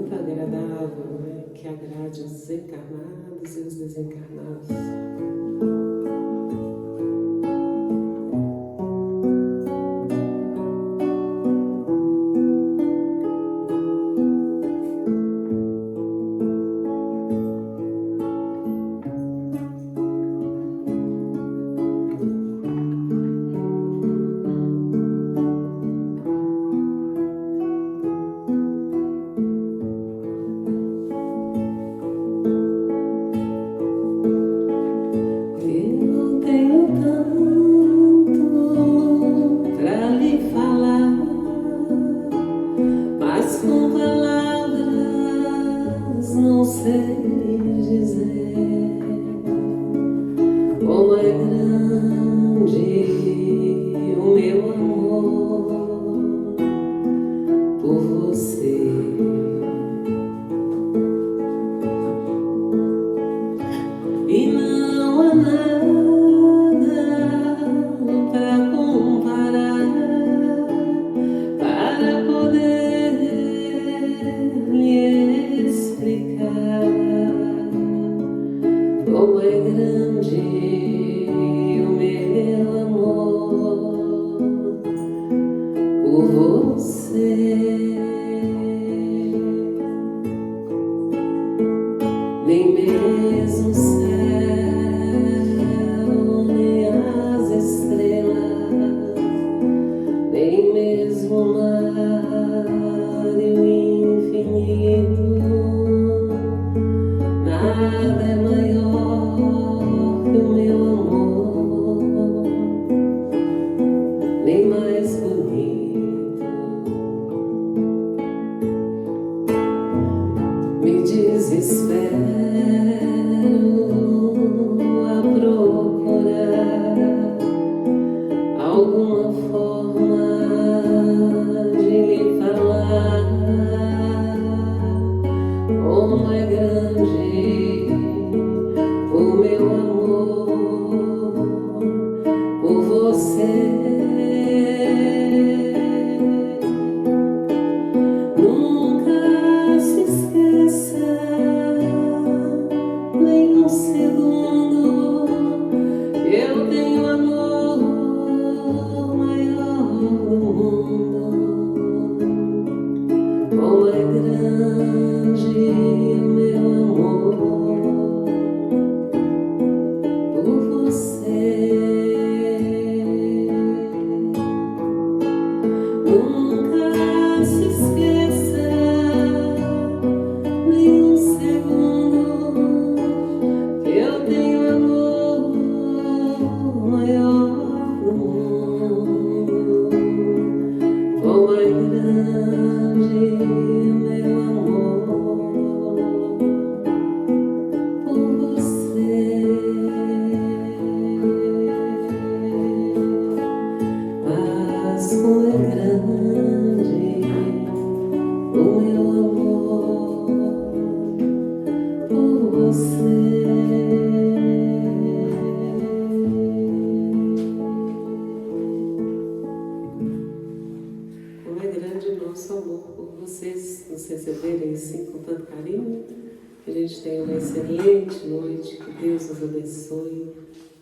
muito agradável, né? Que agrade os encarnados e os desencarnados.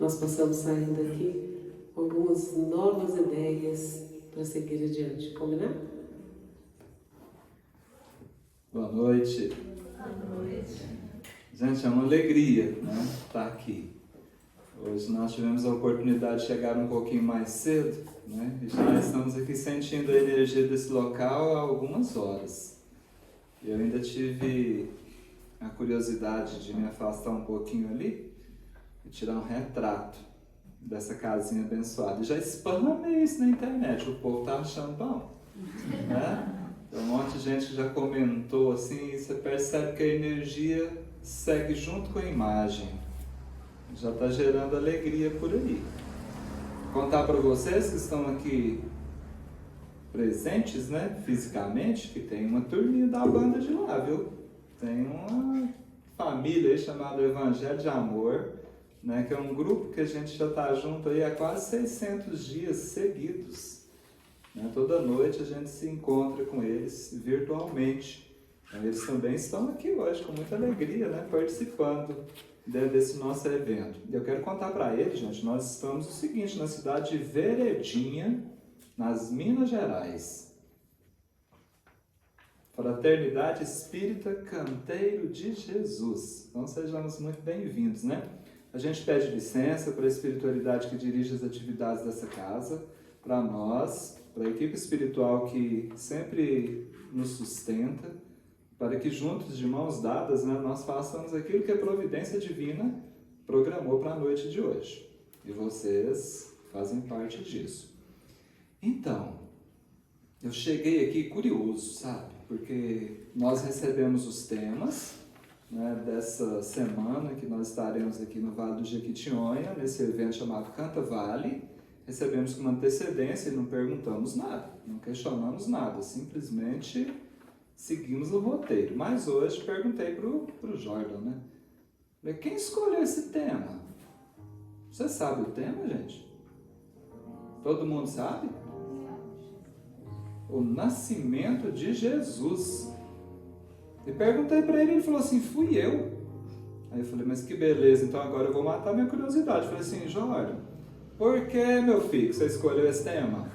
Nós possamos sair daqui com algumas novas ideias para seguir adiante. Combinado? Boa noite. Boa noite. Gente, é uma alegria, né, estar aqui. Hoje nós tivemos a oportunidade de chegar um pouquinho mais cedo, né, e já estamos aqui sentindo a energia desse local há algumas horas. Eu ainda tive a curiosidade de me afastar um pouquinho ali e tirar um retrato dessa casinha abençoada. E já spamei isso na internet, o povo tá achando bom, né? Tem um monte de gente que já comentou assim, e você percebe que a energia segue junto com a imagem. Já está gerando alegria por aí. Vou contar para vocês que estão aqui presentes, né, fisicamente, que tem uma turminha da banda de lá, viu? Tem uma família aí chamada Evangelho de Amor, né, que é um grupo que a gente já está junto aí há quase 600 dias seguidos. Né? Toda noite a gente se encontra com eles virtualmente, Então, eles também estão aqui hoje com muita alegria, né, participando desse nosso evento. Eu quero contar para eles, gente, nós estamos o seguinte, na cidade de Veredinha, nas Minas Gerais. Fraternidade Espírita Canteiro de Jesus. Então sejamos muito bem-vindos, né? A gente pede licença para a espiritualidade que dirige as atividades dessa casa, para nós, para a equipe espiritual que sempre nos sustenta, para que juntos, de mãos dadas, né, nós façamos aquilo que a providência divina programou para a noite de hoje. E vocês fazem parte disso. Então, eu cheguei aqui curioso, sabe? Porque nós recebemos os temas, né, dessa semana que nós estaremos aqui no Vale do Jequitinhonha, nesse evento chamado Canta Vale. Recebemos com uma antecedência e não perguntamos nada, não questionamos nada, simplesmente seguimos o roteiro. Mas hoje perguntei para o Jordan, né? Falei, quem escolheu esse tema? Você sabe o tema, gente? Todo mundo sabe? O nascimento de Jesus. E perguntei para ele falou assim, fui eu. Aí eu falei, mas que beleza, então agora eu vou matar minha curiosidade. Eu falei assim, Jordan, por que, meu filho, que você escolheu esse tema?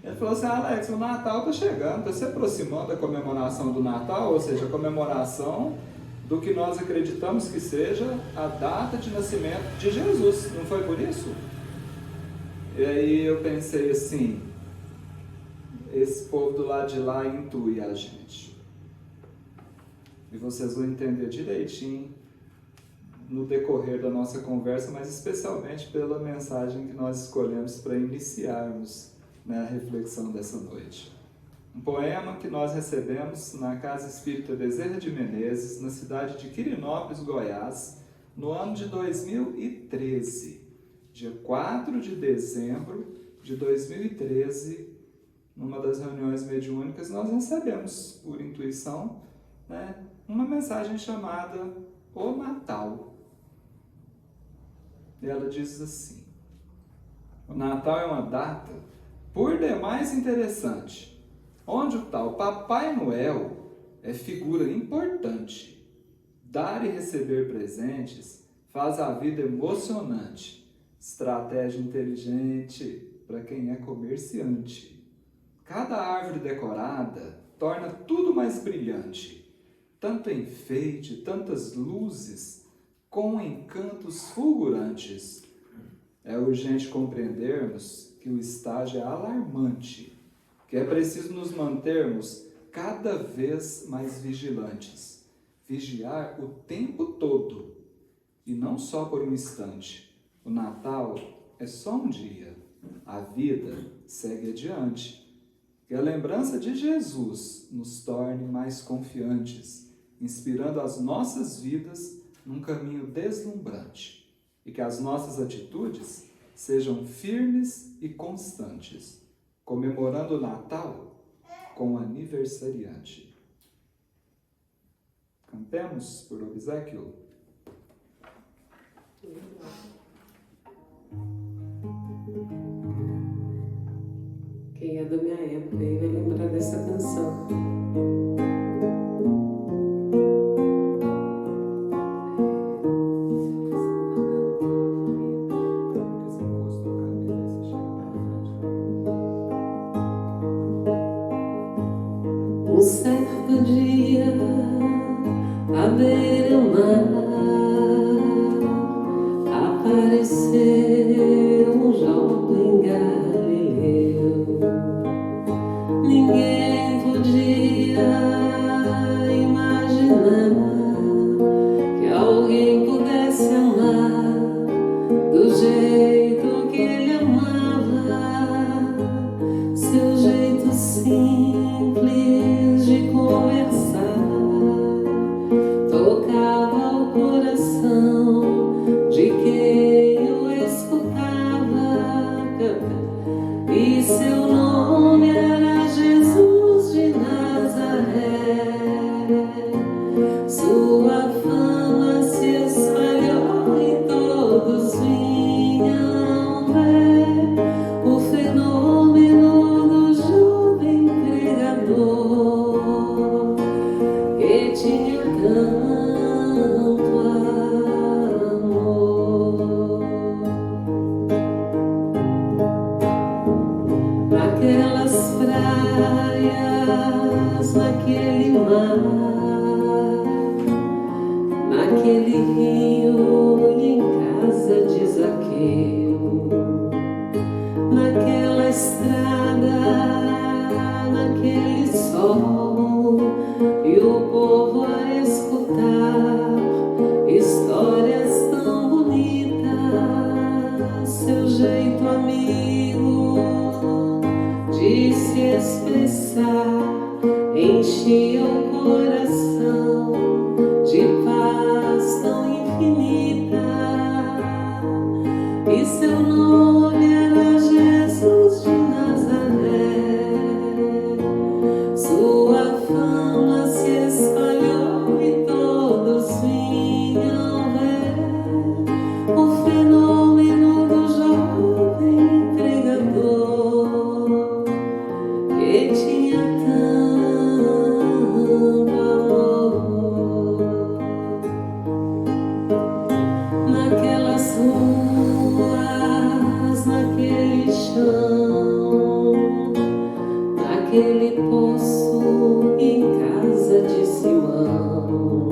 Ele falou assim, Alex, o Natal está chegando, está se aproximando da comemoração do Natal, ou seja, a comemoração do que nós acreditamos que seja a data de nascimento de Jesus. Não foi por isso? E aí eu pensei assim, esse povo do lado de lá intui a gente. E vocês vão entender direitinho no decorrer da nossa conversa, mas especialmente pela mensagem que nós escolhemos para iniciarmos, né, a reflexão dessa noite. Um poema que nós recebemos na Casa Espírita Bezerra de Menezes, na cidade de Quirinópolis, Goiás, no ano de 2013, dia 4 de dezembro de 2013, numa das reuniões mediúnicas, nós recebemos, por intuição, né, uma mensagem chamada O Natal. E ela diz assim, o Natal é uma data por demais interessante, onde o tal Papai Noel é figura importante. Dar e receber presentes faz a vida emocionante, estratégia inteligente para quem é comerciante. Cada árvore decorada torna tudo mais brilhante, tanto enfeite, tantas luzes, com encantos fulgurantes. É urgente compreendermos que o estágio é alarmante, que é preciso nos mantermos cada vez mais vigilantes, vigiar o tempo todo, e não só por um instante. O Natal é só um dia, a vida segue adiante. Que a lembrança de Jesus nos torne mais confiantes, inspirando as nossas vidas num caminho deslumbrante. E que as nossas atitudes sejam firmes e constantes, comemorando o Natal com o aniversariante. Cantemos por obséquio. Quem é da minha época aí vai lembrar dessa canção. Um certo dia, à beira-mar, apareceu um jovem galileu. Ninguém podia imaginar que alguém pudesse amar do jeito que ele amava, seu jeito simples de conversar tocava o coração de quem o e seu nome era Jesus de Nazaré. Sua fama se espalhou e todos vinham ver o fenômeno do jovem pregador que tinha tanto amor. Naquelas ruas, naquele chão, naquele poço em casa de Simão,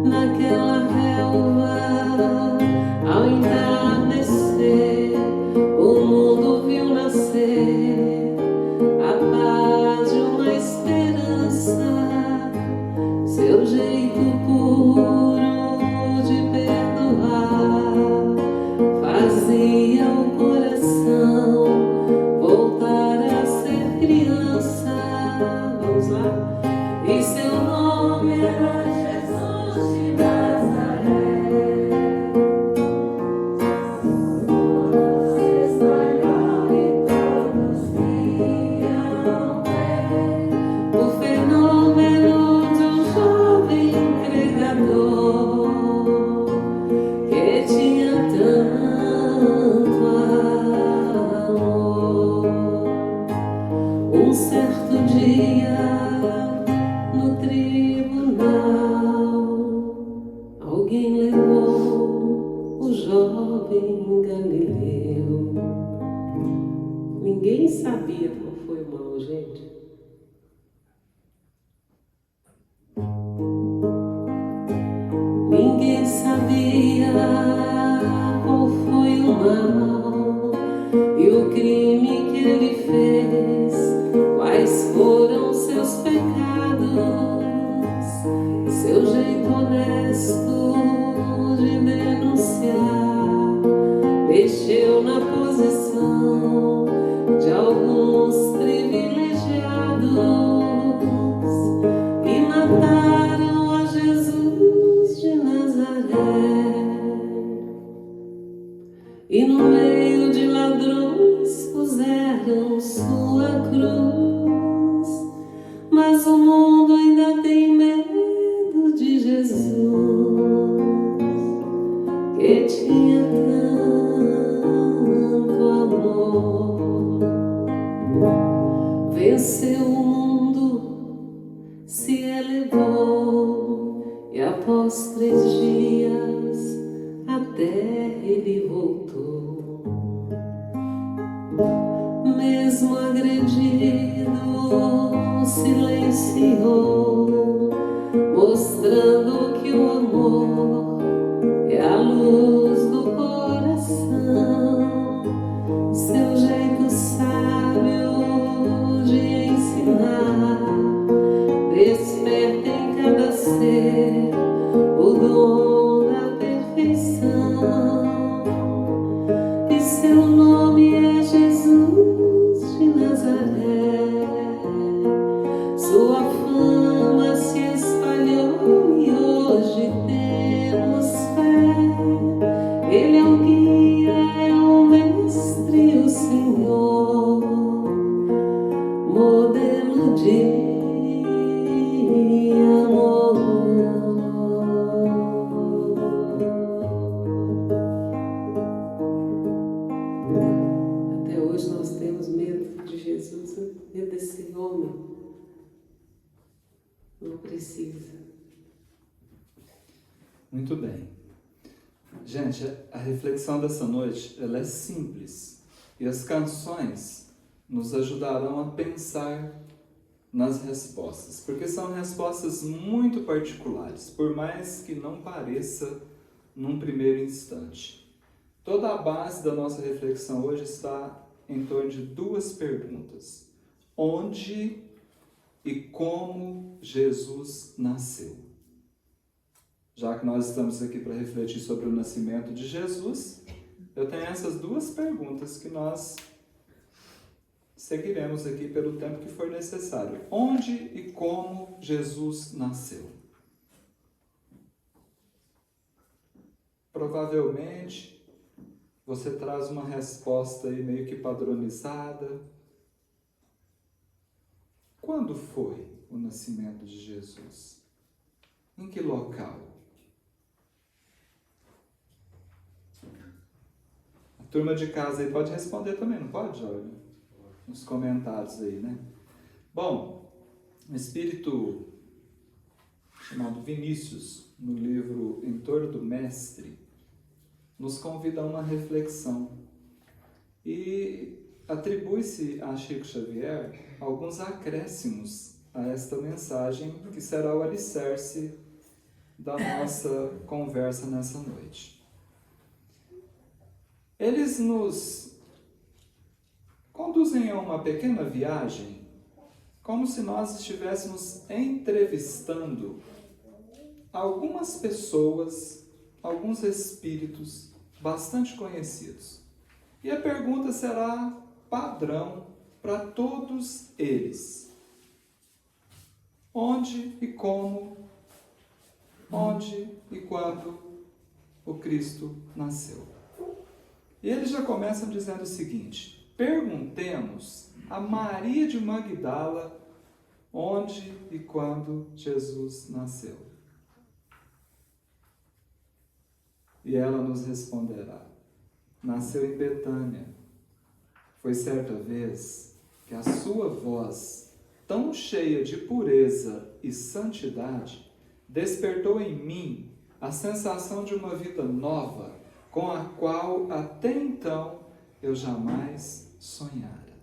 naquela relva, ao entardecer, o mundo viu nascer a paz de uma esperança, seu jeito puro de perdoar fazia o coração voltar a ser criança. Vamos lá? E seu nome era Jesus de Nazaré. Se espalhou e todos vinham ver o fenômeno de um jovem pregador que tinha tanto amor. Um certo dia no tribunal, alguém levou o jovem Galileu. Ninguém sabia qual foi o mal, gente. Ninguém sabia qual foi o mal e o crime que ele fez, quais foram seus pecados, seu jeito honesto de denunciar mexeu na posição de alguns privilegiados e mataram a Jesus de Nazaré. E no meio de ladrões puseram sua cruz, mas o mundo ainda tem medo de Jesus, que tinha tanto amor. Venceu o mundo, se elevou, e após 3 dias a terra ele voltou. Mesmo agredido, silenciou, mostrando que o amor é a luz do coração. Seu jeito sábio de ensinar desperta em cada ser o dom da perfeição. E seu nome é Jesus de Nazaré. Sua fama se espalhou e hoje temos fé. Ele é o guia, é o mestre, o Senhor, modelo de amor. Até hoje nós temos medo de Jesus, né? Medo desse homem. Não precisa. Muito bem. Gente, a reflexão dessa noite, ela é simples. E as canções nos ajudarão a pensar nas respostas. Porque são respostas muito particulares, por mais que não pareça num primeiro instante. Toda a base da nossa reflexão hoje está em torno de 2 perguntas. Onde e como Jesus nasceu? Já que nós estamos aqui para refletir sobre o nascimento de Jesus, eu tenho essas 2 perguntas que nós seguiremos aqui pelo tempo que for necessário. Onde e como Jesus nasceu? Provavelmente você traz uma resposta aí meio que padronizada. Quando foi o nascimento de Jesus? Em que local? A turma de casa aí pode responder também, não pode, Jorge? Nos comentários aí, né? Bom, um espírito chamado Vinícius, no livro Em Torno do Mestre, nos convida a uma reflexão e atribui-se a Chico Xavier alguns acréscimos a esta mensagem que será o alicerce da nossa conversa nessa noite. Eles nos conduzem a uma pequena viagem como se nós estivéssemos entrevistando algumas pessoas, alguns espíritos bastante conhecidos. E a pergunta será padrão para todos eles. Onde e como, onde e quando o Cristo nasceu? E eles já começam dizendo o seguinte: perguntemos a Maria de Magdala onde e quando Jesus nasceu. E ela nos responderá: nasceu em Betânia. Foi certa vez que a sua voz, tão cheia de pureza e santidade, despertou em mim a sensação de uma vida nova, com a qual até então eu jamais sonhara.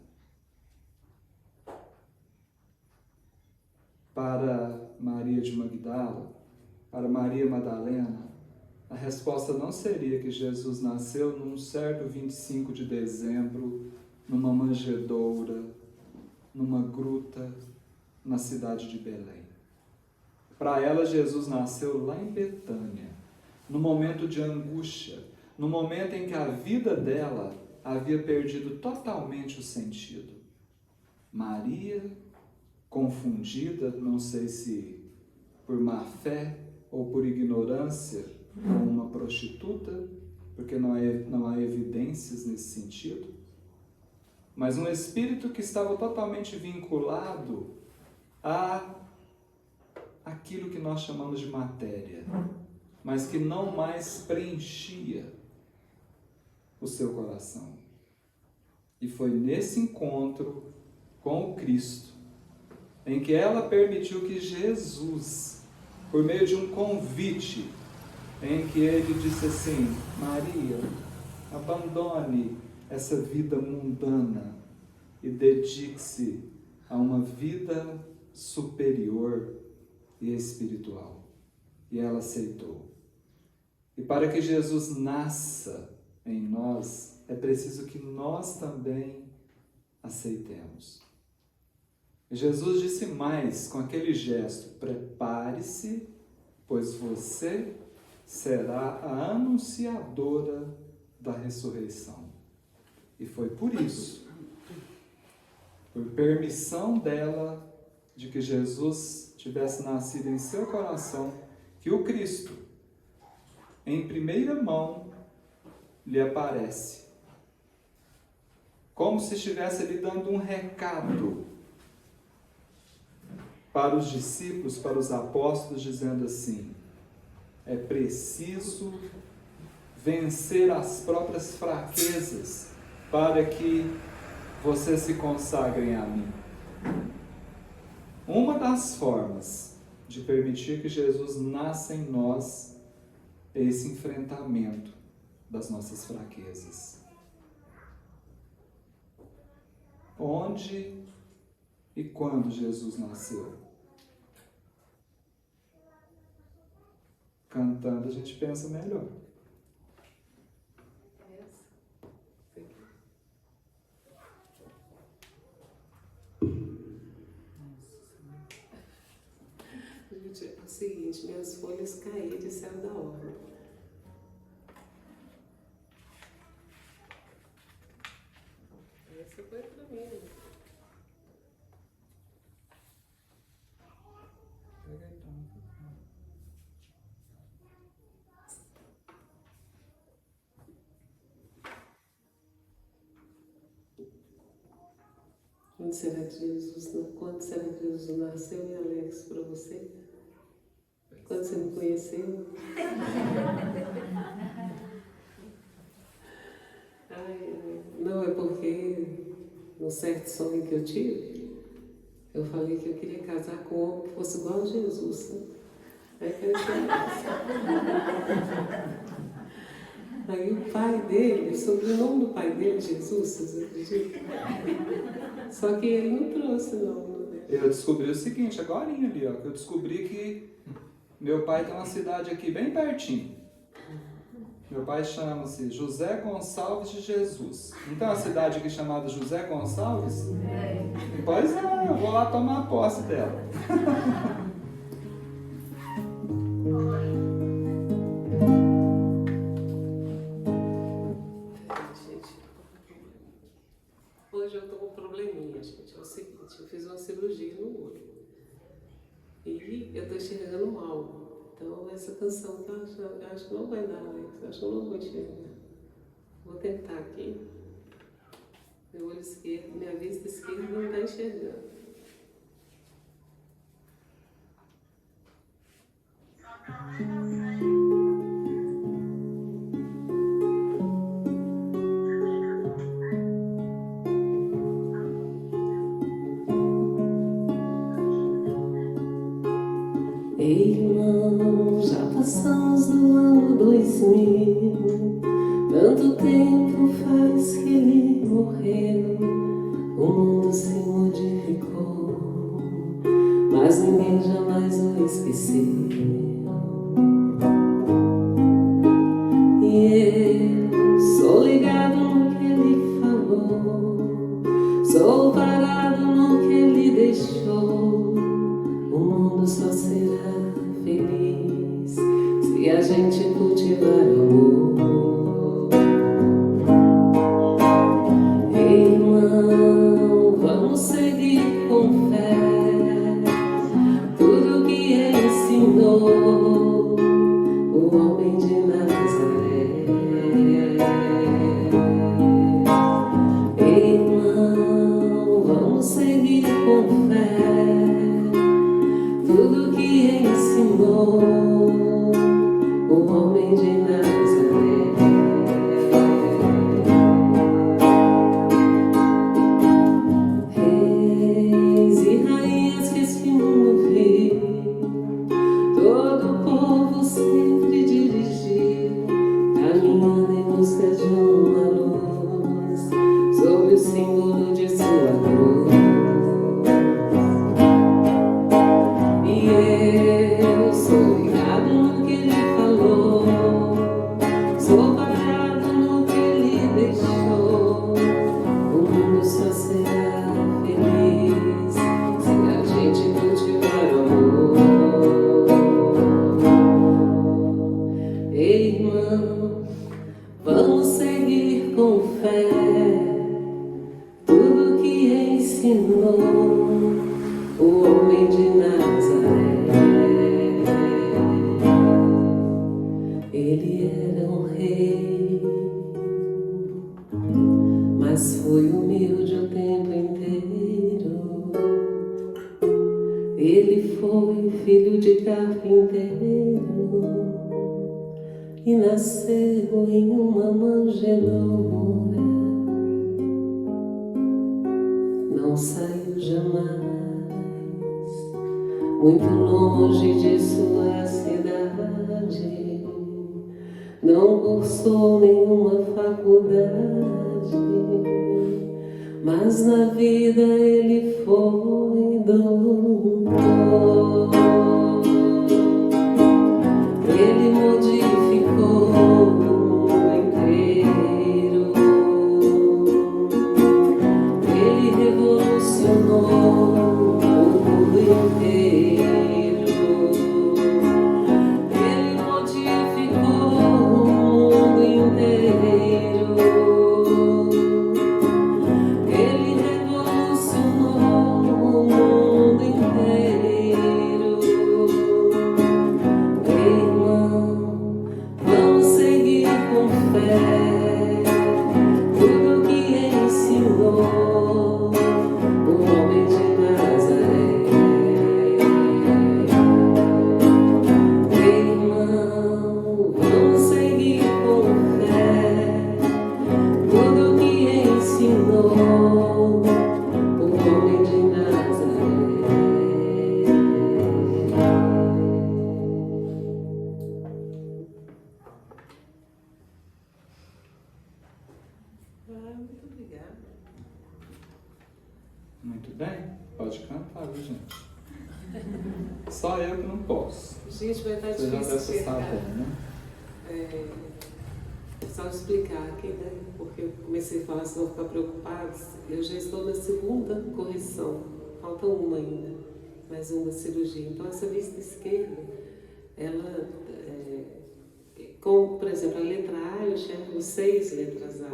Para Maria de Magdala, para Maria Madalena, a resposta não seria que Jesus nasceu num certo 25 de dezembro, numa manjedoura, numa gruta, na cidade de Belém. Para ela, Jesus nasceu lá em Betânia, no momento de angústia, no momento em que a vida dela havia perdido totalmente o sentido. Maria, confundida, não sei se por má fé ou por ignorância, com uma prostituta, porque não há evidências nesse sentido, mas um espírito que estava totalmente vinculado a aquilo que nós chamamos de matéria, mas que não mais preenchia o seu coração. E foi nesse encontro com o Cristo em que ela permitiu que Jesus, por meio de um convite, em que ele disse assim: Maria, abandone essa vida mundana e dedique-se a uma vida superior e espiritual. E ela aceitou. E para que Jesus nasça em nós, é preciso que nós também aceitemos. E Jesus disse mais com aquele gesto: prepare-se, pois você será a anunciadora da ressurreição. E foi por isso, por permissão dela, de que Jesus tivesse nascido em seu coração, que o Cristo, em primeira mão, lhe aparece. Como se estivesse lhe dando um recado para os discípulos, para os apóstolos, dizendo assim: é preciso vencer as próprias fraquezas para que vocês se consagrem a mim. Uma das formas de permitir que Jesus nasça em nós é esse enfrentamento das nossas fraquezas. Onde e quando Jesus nasceu? Cantando a gente pensa melhor. Gente, é o seguinte, minhas folhas caíram de céu da obra. Essa foi pra mim, né? Quando será que Jesus nasceu em Alex para você? Quando você me conheceu? Não, é porque num certo sonho que eu tive, eu falei que eu queria casar com um homem que fosse igual a Jesus, né? Aí que eu Aí o pai dele, o sobrenome do pai dele, Jesus, vocês acreditam? Só que ele não trouxe, não. Eu descobri o seguinte, agorinha ali, ó, que eu descobri que meu pai tem uma cidade aqui bem pertinho. Meu pai chama-se José Gonçalves de Jesus. Não tem uma cidade aqui chamada José Gonçalves? Pois é, eu vou lá tomar posse dela. Hoje eu estou com um probleminha, gente. É o seguinte, eu fiz uma cirurgia no olho. E eu estou enxergando mal. Então essa canção eu acho que não vai dar, Alex. Eu acho que eu não vou enxergar. Vou tentar aqui. Meu olho esquerdo, minha vista esquerda não está enxergando. Ei, irmão, já passamos do ano 2000. Tanto tempo faz que ele morreu. O mundo se modificou, mas ninguém jamais o esqueceu. E eu sou ligado no que ele falou, sou parado no que ele deixou. O mundo só será feliz se a gente cultivar amor. Ei, irmão, vamos seguir com fé tudo que ele ensinou, o homem de Nazaré. Ei, irmão, vamos seguir com fé tudo que ensinou, o homem de Nazaré. Reis e rainhas que este mundo viu, todo o povo sempre dirigiu, caminhando em busca de uma luz, sob o símbolo de sua cruz. Eu sou ligado no que ele falou, sou parado no que ele deixou. O mundo só será feliz se a gente cultivar amor. Ei, irmão, vamos seguir com fé tudo que ensinou o homem de Nazaré. Ele era um rei, mas foi humilde o tempo inteiro. Ele foi filho de carpinteiro e nasceu em uma manjedoura. Não saiu jamais muito longe de sua cidade, não cursou nenhuma faculdade, mas na vida ele foi doutor. Ele modificou o mundo inteiro, ele revolucionou o mundo inteiro. Ele modificou o mundo inteiro. Ele revolucionou o mundo inteiro. Irmão, Muito obrigada. Muito bem. Pode cantar, viu, gente? Só eu que não posso. Gente, vai estar Você já difícil deve estar explicar. bem, né? Só explicar aqui, né? Porque eu comecei a falar, se não ficar preocupados. Eu já estou na segunda correção. Falta uma ainda. Mais uma cirurgia. Então, essa vista esquerda, ela... por exemplo, a letra A, eu enxergo 6 letras A.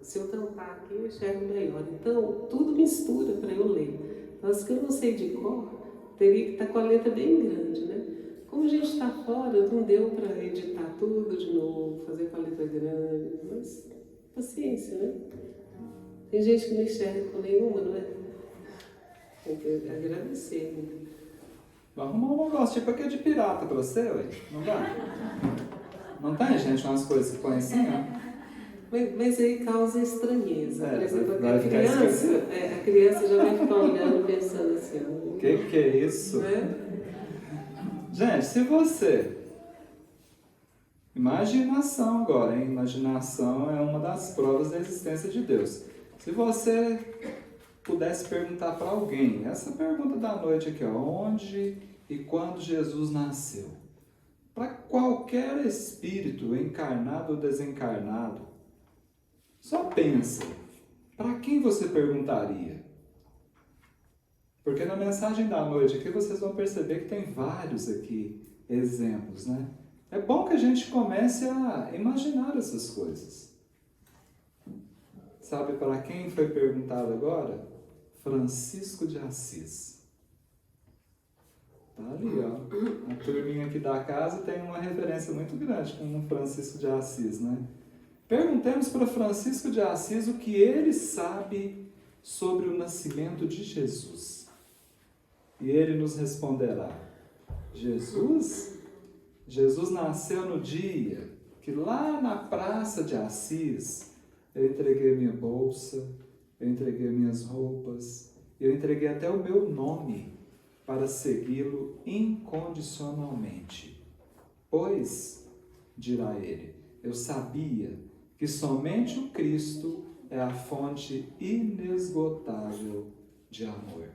Se eu tampar aqui, eu enxergo melhor. Então, tudo mistura para eu ler. Então, as que eu não sei de cor, teria que estar com a letra bem grande, né? Como a gente está fora, não deu para editar tudo de novo, fazer com a letra grande. Mas, paciência, né? Tem gente que não enxerga com nenhuma, não é? Tem que agradecer, né? Vai arrumar um negócio tipo aquele de pirata pra você, ué. Não vai? Não tem, gente, umas coisas que põe assim, ó? Mas aí causa estranheza. Por exemplo, vai ficar a criança já vai ficar olhando, pensando assim... O que é isso? Né? Gente, se você... Imaginação agora, hein? Imaginação é uma das provas da existência de Deus. Se você pudesse perguntar para alguém, essa pergunta da noite aqui, ó, onde e quando Jesus nasceu? Para qualquer espírito, encarnado ou desencarnado, só pensa, para quem você perguntaria? Porque na mensagem da noite aqui vocês vão perceber que tem vários aqui exemplos, né? É bom que a gente comece a imaginar essas coisas. Sabe para quem foi perguntado agora? Francisco de Assis. Tá ali, ó. A turminha aqui da casa tem uma referência muito grande com o Francisco de Assis, né? Perguntemos para Francisco de Assis o que ele sabe sobre o nascimento de Jesus. E ele nos responderá: Jesus nasceu no dia que lá na praça de Assis eu entreguei minha bolsa, eu entreguei minhas roupas, eu entreguei até o meu nome para segui-lo incondicionalmente. Pois, dirá ele, eu sabia que somente o Cristo é a fonte inesgotável de amor.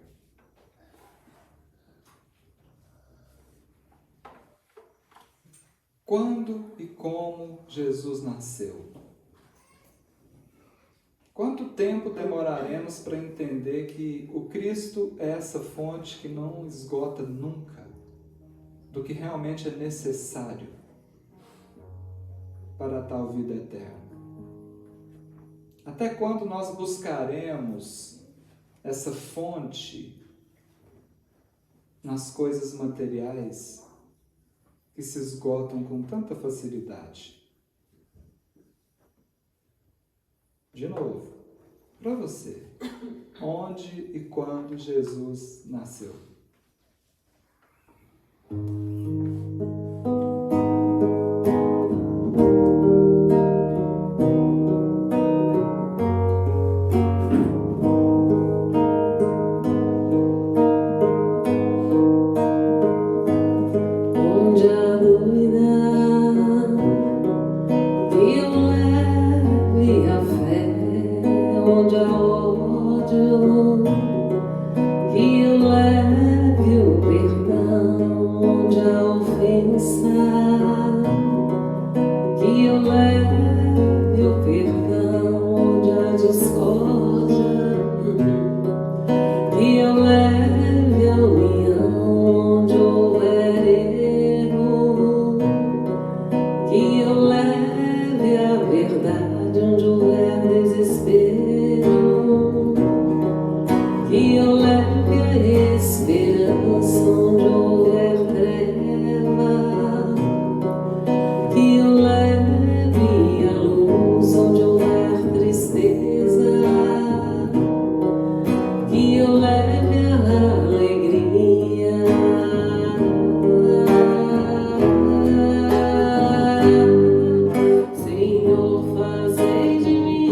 Quando e como Jesus nasceu? Quanto tempo demoraremos para entender que o Cristo é essa fonte que não esgota nunca do que realmente é necessário para a tal vida eterna? Até quando nós buscaremos essa fonte nas coisas materiais que se esgotam com tanta facilidade? De novo, para você, onde e quando Jesus nasceu? Senhor, fazei de mim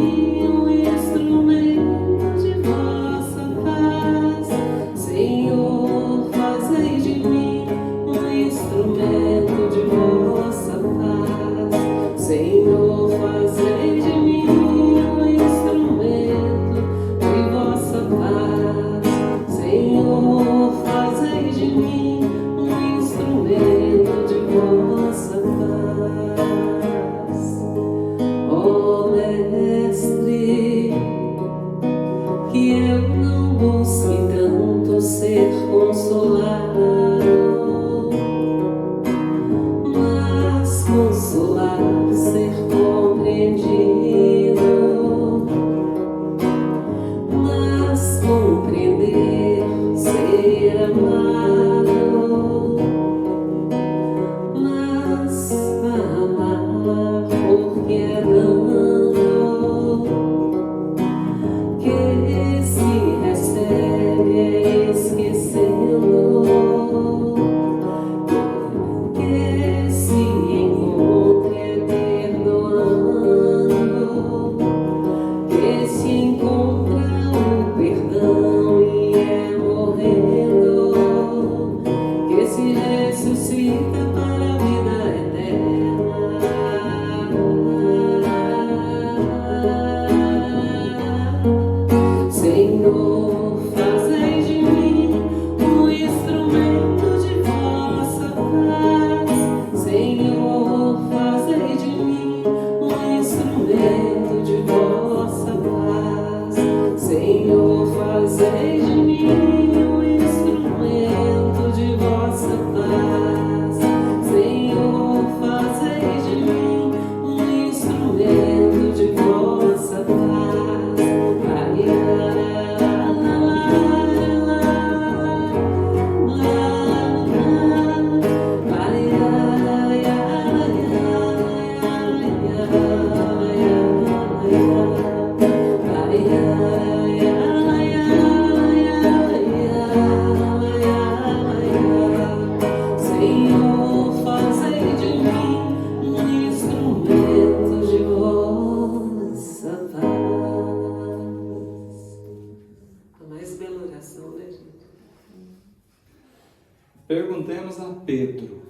Pedro: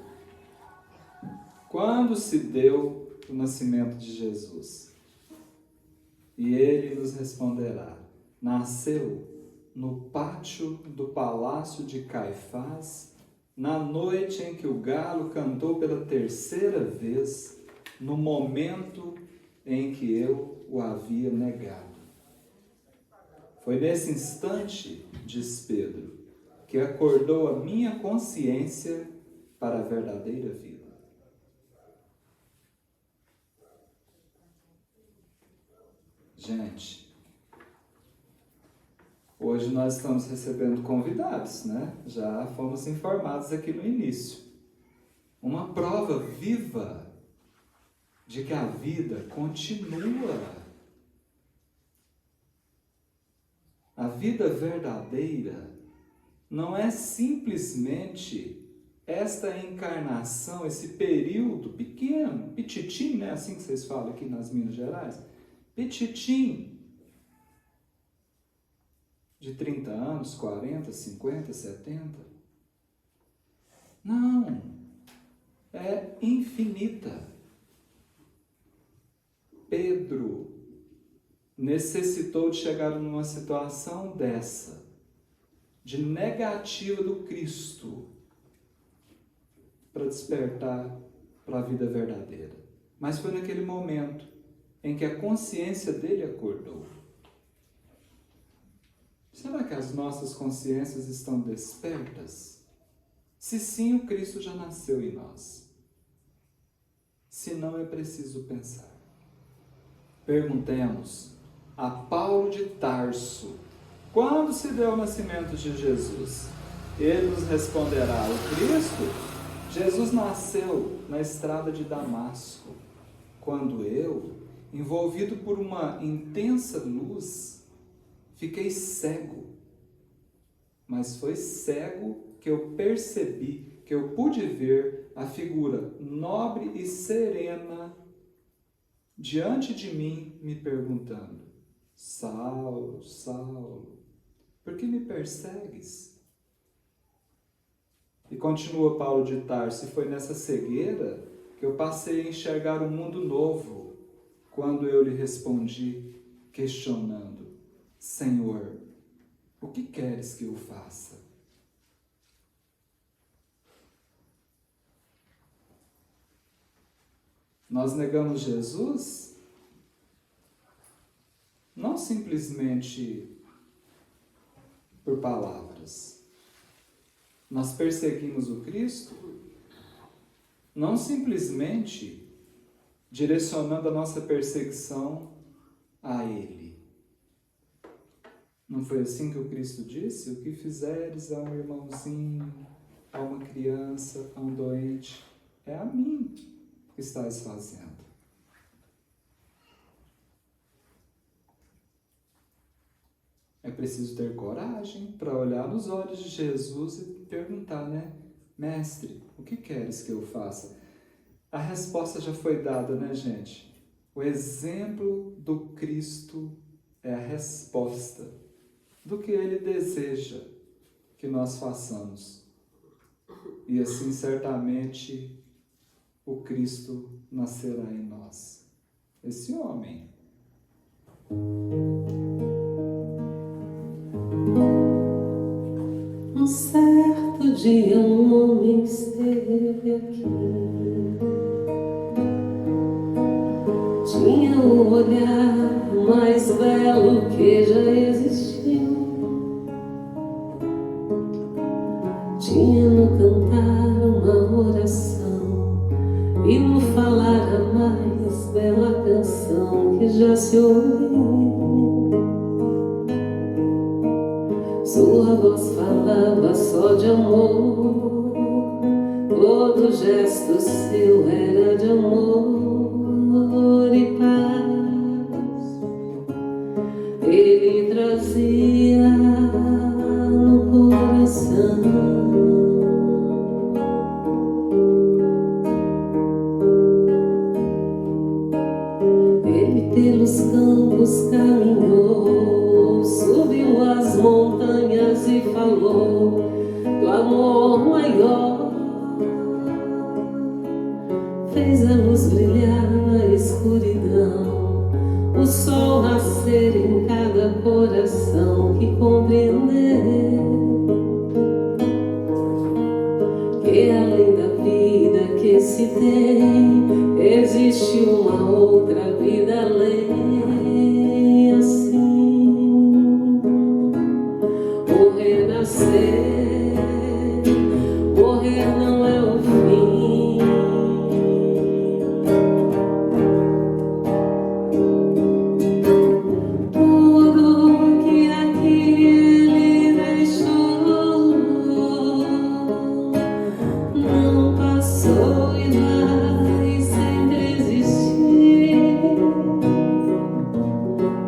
quando se deu o nascimento de Jesus? E ele nos responderá: nasceu no pátio do palácio de Caifás, na noite em que o galo cantou pela terceira vez, no momento em que eu o havia negado. Foi nesse instante, diz Pedro, que acordou a minha consciência para a verdadeira vida. Gente, hoje nós estamos recebendo convidados, né? Já fomos informados aqui no início. Uma prova viva de que a vida continua. A vida verdadeira não é simplesmente esta encarnação, esse período pequeno, pititim, né? Assim que vocês falam aqui nas Minas Gerais. Pititim. De 30 anos, 40, 50, 70. Não. É infinita. Pedro necessitou de chegar numa situação dessa, de negativa do Cristo, para despertar para a vida verdadeira. Mas foi naquele momento em que a consciência dele acordou. Será que as nossas consciências estão despertas? Se sim, o Cristo já nasceu em nós. Se não, é preciso pensar. Perguntemos a Paulo de Tarso: quando se deu o nascimento de Jesus? Ele nos responderá: o Cristo, Jesus nasceu na estrada de Damasco, quando eu, envolvido por uma intensa luz, fiquei cego. Mas foi cego que eu percebi, que eu pude ver a figura nobre e serena diante de mim, me perguntando: Saulo, Saulo, por que me persegues? E continua Paulo de Tarso: e foi nessa cegueira que eu passei a enxergar um mundo novo, quando eu lhe respondi, questionando: Senhor, o que queres que eu faça? Nós negamos Jesus não simplesmente por palavras. Nós perseguimos o Cristo não simplesmente direcionando a nossa perseguição a Ele. Não foi assim que o Cristo disse? O que fizeres a um irmãozinho, a uma criança, a um doente, é a mim que estás fazendo. É preciso ter coragem para olhar nos olhos de Jesus e perguntar, né? Mestre, o que queres que eu faça? A resposta já foi dada, né, gente? O exemplo do Cristo é a resposta do que Ele deseja que nós façamos. E assim, certamente, o Cristo nascerá em nós. Esse homem. Um certo dia um homem esteve aqui. Tinha um olhar mais belo que já existiu. Tinha no cantar uma oração e no falar a mais bela canção que já se ouviu. Sua voz falava só de amor, todo gesto seu era de amor e paz. Ele trazia no coração pelos campos caminhou, subiu as montanhas e falou do amor maior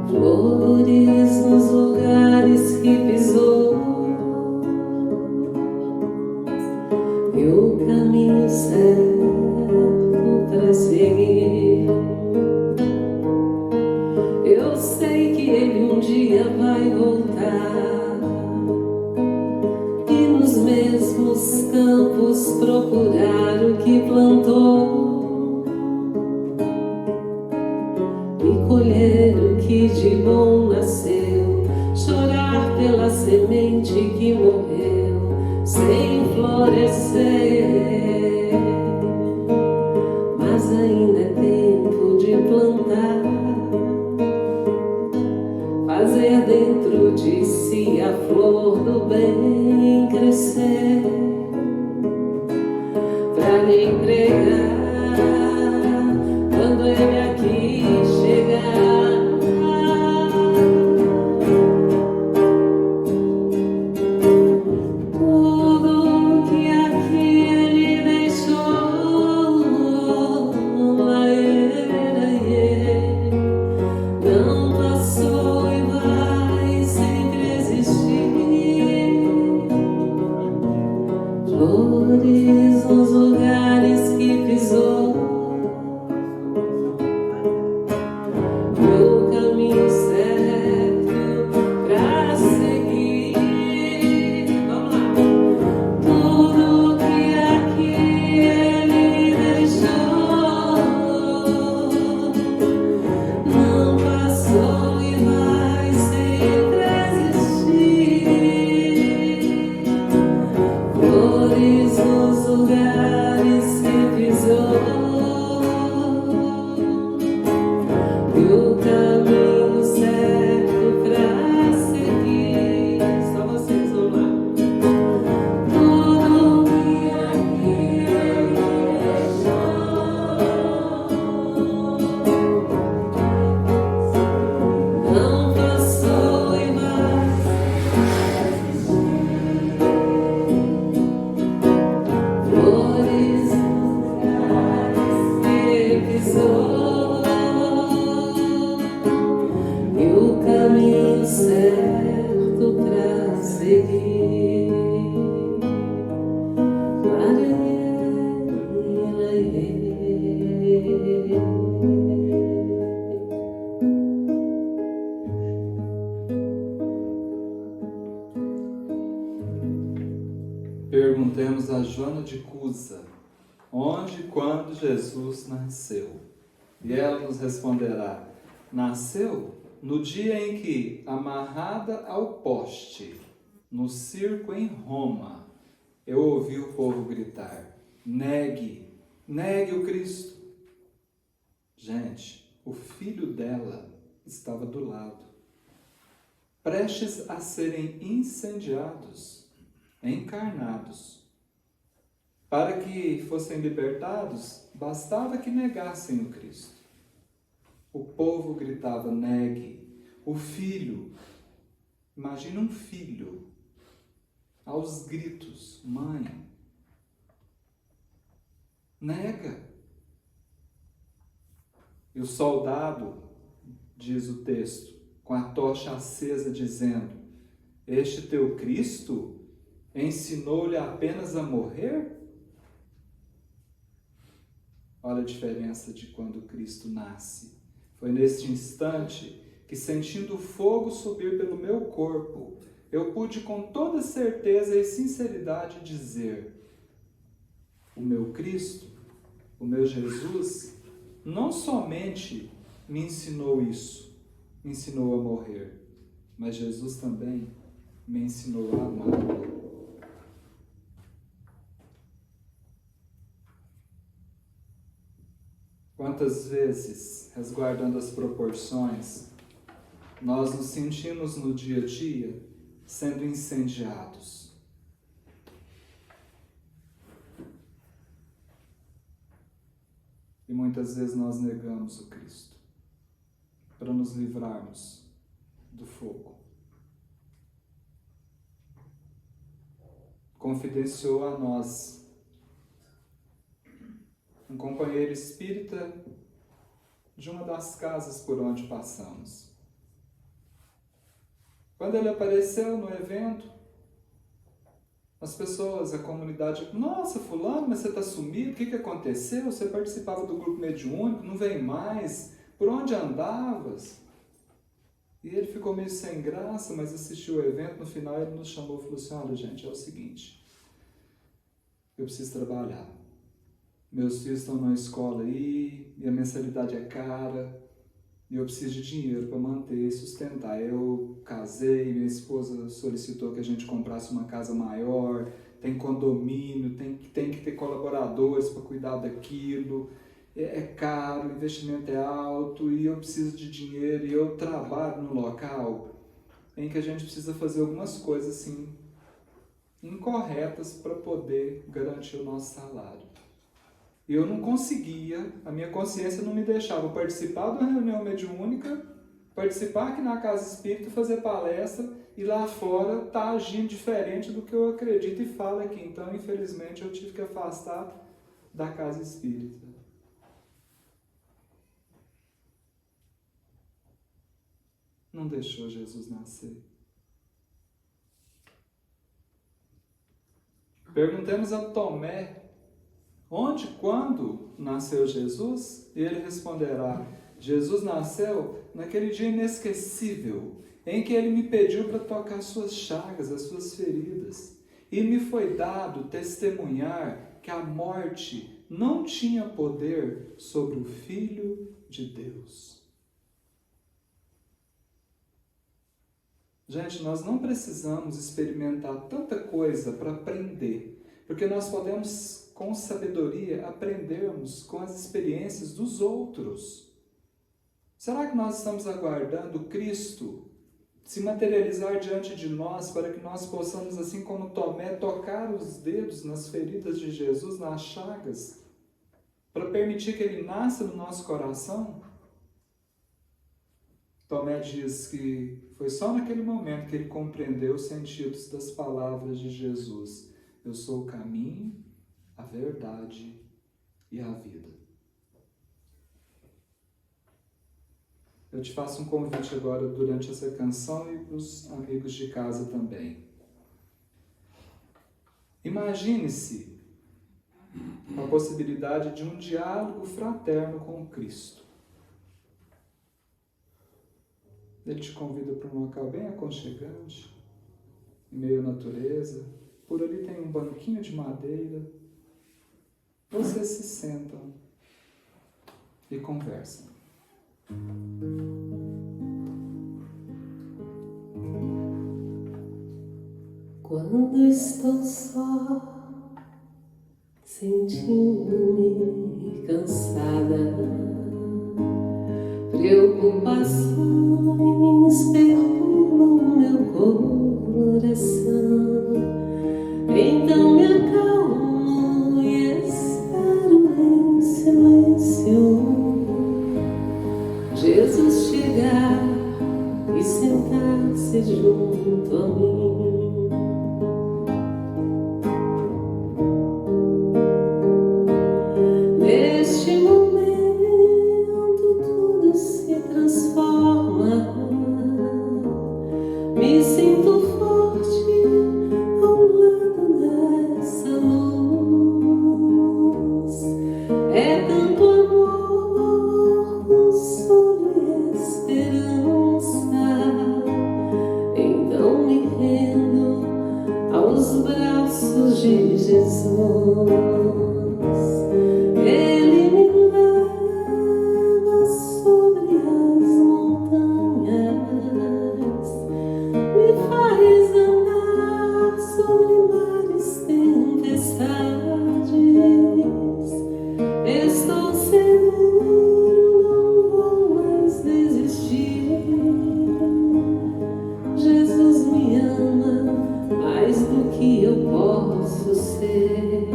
Flores nos lugares que pisou, e o caminho certo para seguir. Eu sei que ele um dia vai voltar e nos mesmos campos procurar o que plantou e colher o que de bom nasceu, chorar pela semente que morreu sem florescer. Mas ainda é tempo de plantar, fazer dentro de si a flor do bem crescer, pra lhe entregar quando ele aqui chegar. Tudo que aqui ele deixou, não passou e vai sempre existir. Flores nos lugares que pisou, meu caminho certo pra seguir. Vamos lá. Tudo que aqui ele deixou não passou e vai sempre existir. Flores nos lugares que pisou, e o caminho certo pra seguir. Só vocês vão lá. Tudo que aqui ele deixou não passou e vai existir. Flores que pisou, e o caminho certo pra seguir. Perguntemos a Joana de Cusa, onde e quando Jesus nasceu? E ela nos responderá: nasceu no dia em que, amarrada ao poste, no circo em Roma, eu ouvi o povo gritar: negue, negue o Cristo. Gente, o filho dela estava do lado, prestes a serem incendiados, encarnados. Para que fossem libertados, bastava que negassem o Cristo. O povo gritava: negue. O filho, imagina um filho, aos gritos: mãe, nega. E o soldado, diz o texto, com a tocha acesa, dizendo: este teu Cristo ensinou-lhe apenas a morrer? Olha a diferença de quando Cristo nasce. Foi neste instante que, sentindo o fogo subir pelo meu corpo, eu pude com toda certeza e sinceridade dizer: o meu Cristo, o meu Jesus, não somente me ensinou isso, me ensinou a morrer, mas Jesus também me ensinou a amar. Quantas vezes, resguardando as proporções, nós nos sentimos no dia a dia sendo incendiados? E muitas vezes nós negamos o Cristo para nos livrarmos do fogo. Confidenciou a nós um companheiro espírita de uma das casas por onde passamos. Quando ele apareceu no evento, as pessoas, a comunidade, nossa, fulano, mas você está sumido, o que aconteceu? Você participava do grupo mediúnico, não vem mais, por onde andavas? E ele ficou meio sem graça, mas assistiu o evento, no final ele nos chamou e falou assim, olha gente, é o seguinte, eu preciso trabalhar. Meus filhos estão na escola aí, minha mensalidade é cara, e eu preciso de dinheiro para manter e sustentar. Eu casei, minha esposa solicitou que a gente comprasse uma casa maior, tem condomínio, tem que ter colaboradores para cuidar daquilo, é caro, o investimento é alto e eu preciso de dinheiro e eu trabalho no local em que a gente precisa fazer algumas coisas assim incorretas para poder garantir o nosso salário. E eu não conseguia, a minha consciência não me deixava participar da reunião mediúnica, participar aqui na Casa Espírita, fazer palestra e lá fora tá agindo diferente do que eu acredito e falo aqui. Então, infelizmente, eu tive que afastar da Casa Espírita. Não deixou Jesus nascer. Perguntemos a Tomé, onde, quando nasceu Jesus? E ele responderá, Jesus nasceu naquele dia inesquecível, em que ele me pediu para tocar suas chagas, as suas feridas. E me foi dado testemunhar que a morte não tinha poder sobre o Filho de Deus. Gente, nós não precisamos experimentar tanta coisa para aprender, porque nós podemos, com sabedoria, aprendermos com as experiências dos outros. Será que nós estamos aguardando Cristo se materializar diante de nós para que nós possamos, assim como Tomé, tocar os dedos nas feridas de Jesus, nas chagas, para permitir que Ele nasça no nosso coração? Tomé diz que foi só naquele momento que ele compreendeu os sentidos das palavras de Jesus. Eu sou o caminho, a verdade e a vida. Eu te faço um convite agora durante essa canção e para os amigos de casa também. Imagine-se a possibilidade de um diálogo fraterno com Cristo. Ele te convida para um local bem aconchegante, em meio à natureza. Por ali tem um banquinho de madeira. Vocês se sentam e conversam. Quando estou só, sentindo-me cansada, preocupações perturbam meu coração. Então me acalmo e espero em silêncio Jesus chegar e sentar-se junto a mim. Neste momento tudo se transforma. Me sinto forte ao lado dessa luz. É tanto amor, consolo e esperança. Então me rendo aos braços de Jesus. Ele me leva sobre as montanhas, me faz andar sobre mares, tempestades. Estou seguro, não vou mais desistir. Jesus me ama mais do que eu posso ser.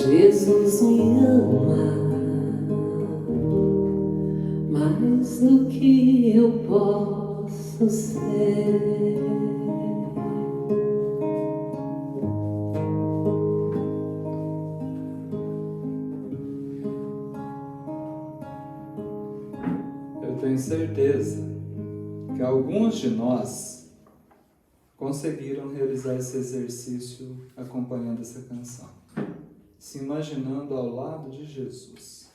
Jesus me ama mais do que eu posso ser. Eu tenho certeza que alguns de nós conseguiram realizar esse exercício acompanhando essa canção, se imaginando ao lado de Jesus.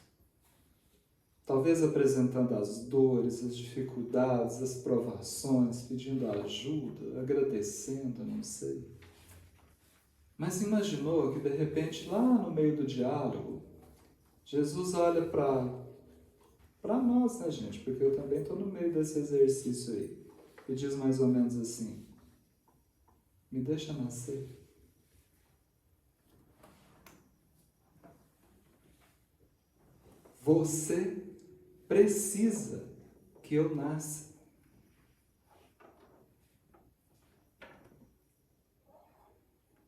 Talvez apresentando as dores, as dificuldades, as provações, pedindo ajuda, agradecendo, não sei. Mas imaginou que de repente, lá no meio do diálogo, Jesus olha para nós, né, gente? Porque eu também estou no meio desse exercício aí. E diz mais ou menos assim: me deixa nascer. Você precisa que eu nasça.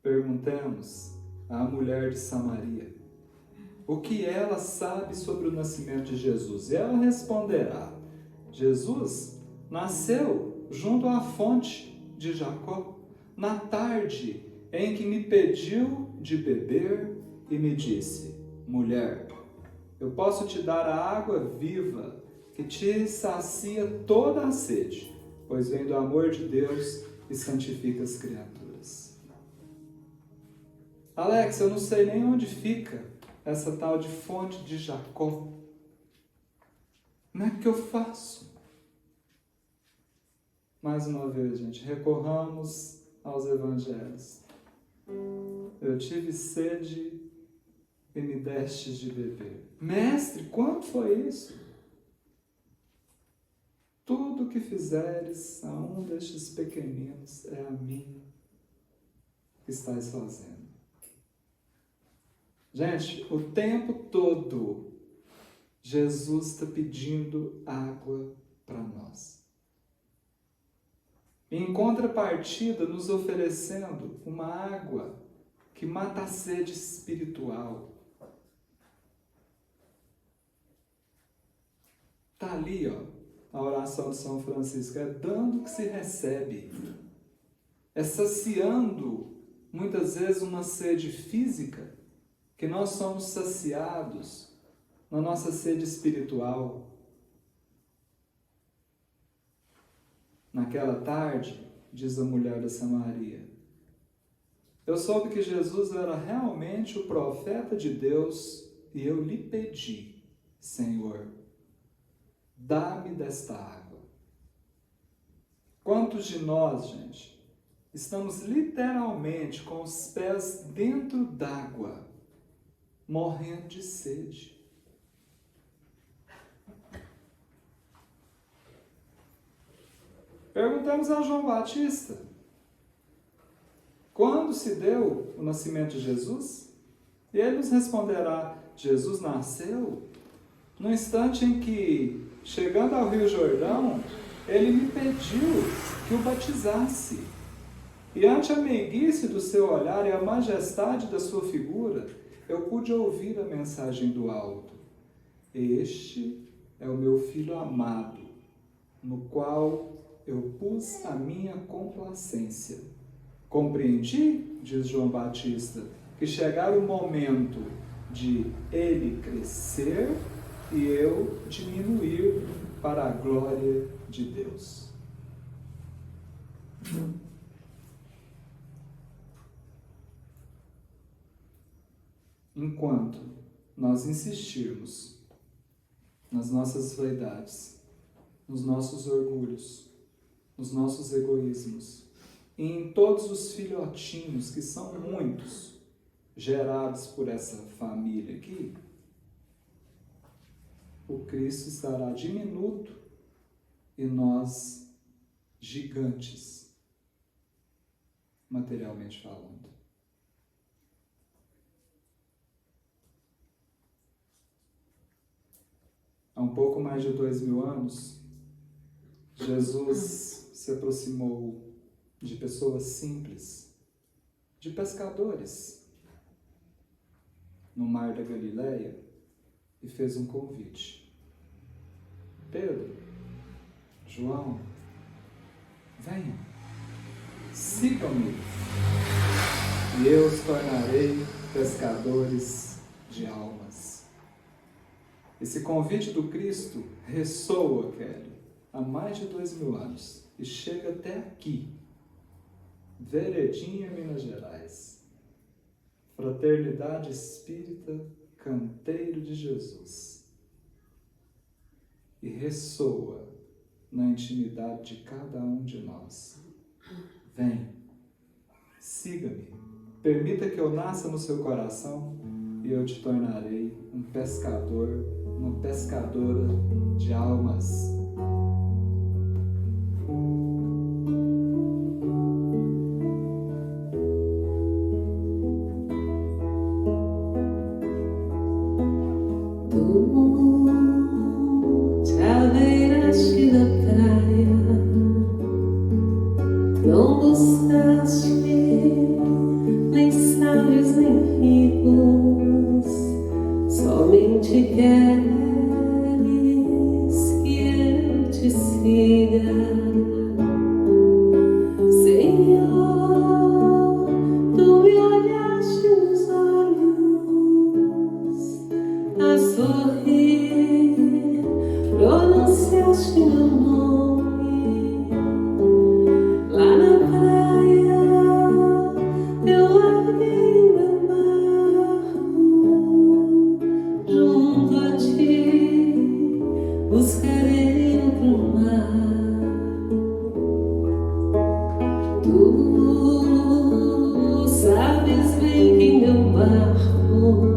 Perguntemos à mulher de Samaria o que ela sabe sobre o nascimento de Jesus. E ela responderá: Jesus nasceu junto à fonte de Jacó, na tarde em que me pediu de beber e me disse: mulher, eu posso te dar a água viva que te sacia toda a sede, pois vem do amor de Deus e santifica as criaturas. Alex, eu não sei nem onde fica essa tal de fonte de Jacó. Como é que eu faço? Mais uma vez, gente, recorramos aos evangelhos. Eu tive sede e me destes de beber. Mestre, quando foi isso? Tudo que fizeres a um destes pequeninos é a mim que estás fazendo. Gente, o tempo todo Jesus está pedindo água para nós. Em contrapartida, nos oferecendo uma água que mata a sede espiritual. Está ali, ó, a oração de São Francisco. É dando que se recebe. É saciando, muitas vezes, uma sede física, que nós somos saciados na nossa sede espiritual. Naquela tarde, diz a mulher da Samaria, eu soube que Jesus era realmente o profeta de Deus e eu lhe pedi, Senhor, dá-me desta água. Quantos de nós, gente, estamos literalmente com os pés dentro d'água, morrendo de sede? Perguntamos a João Batista, quando se deu o nascimento de Jesus? E ele nos responderá, Jesus nasceu no instante em que, chegando ao Rio Jordão, ele me pediu que o batizasse. E ante a meiguice do seu olhar e a majestade da sua figura, eu pude ouvir a mensagem do alto. Este é o meu filho amado, no qual eu pus a minha complacência. Compreendi, diz João Batista, que chegara o momento de ele crescer e eu diminuir para a glória de Deus. Enquanto nós insistirmos nas nossas vaidades, nos nossos orgulhos, nos nossos egoísmos, e em todos os filhotinhos, que são muitos, gerados por essa família aqui, o Cristo estará diminuto e nós gigantes, materialmente falando. Há um pouco mais de 2000 anos, Jesus se aproximou de pessoas simples, de pescadores, no mar da Galileia e fez um convite. Pedro, João, venham, sigam-me, e eu os tornarei pescadores de almas. Esse convite do Cristo ressoa, Kelly, há mais de 2000 anos e chega até aqui, Veredinha, Minas Gerais. Fraternidade Espírita, Canteiro de Jesus. E ressoa na intimidade de cada um de nós. Vem, siga-me, permita que eu nasça no seu coração e eu te tornarei um pescador, uma pescadora de almas. Não buscaste nem sábios nem ricos, somente queres que eu te siga. Senhor, tu me olhaste nos olhos a sorrir, pronunciaste meu nome. Lá na praia eu larguei o meu barco, junto a ti buscarei outro mar. Tu sabes bem que em meu barco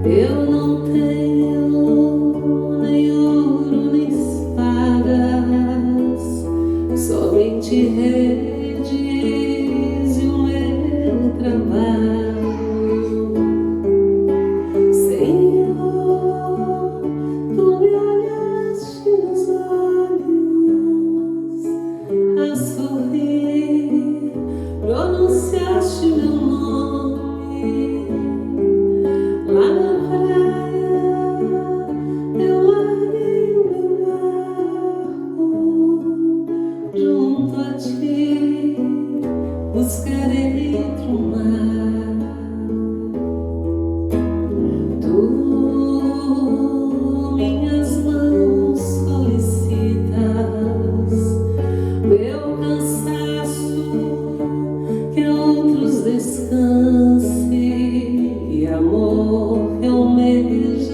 eu não tenho nem ouro nem espadas, somente redes e o meu trabalho. Senhor, tu me olhaste nos olhos a sorrir, pronunciaste meu nome. Lá na praia eu larguei o meu barco, junto a ti buscarei outro mar. Tu minhas mãos solicitas, meu cansaço que outros descanse, e amor que almejas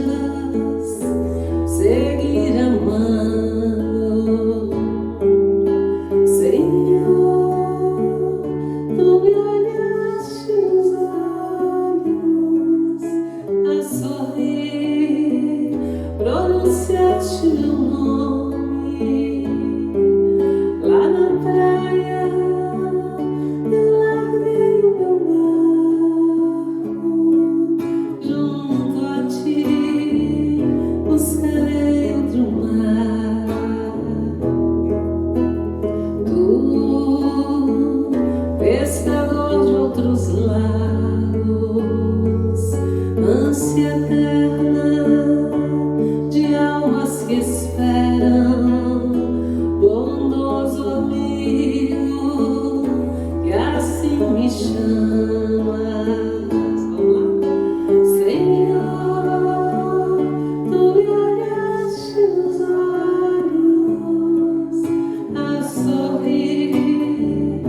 seguir amando. Senhor, tu me olhaste nos olhos a sorrir, pronunciaste meu nome. Lá na praia eu larguei o meu barco, junto a ti buscarei outro mar. Tu, pescador de outros lagos, ânsia eterna de almas que esperam, bondoso amigo, que assim me chamas. Vamos lá. Senhor, tu me olhaste nos olhos a sorrir,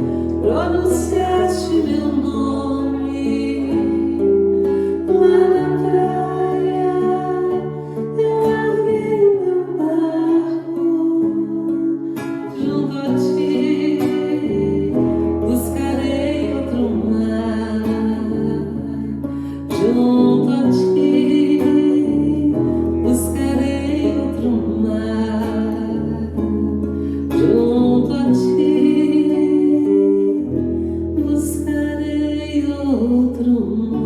pronunciaste meu nome. Lá na praia eu larguei o meu barco, junto a ti buscarei outro mar. Junto a ti buscarei outro mar. Junto a ti buscarei outro mar.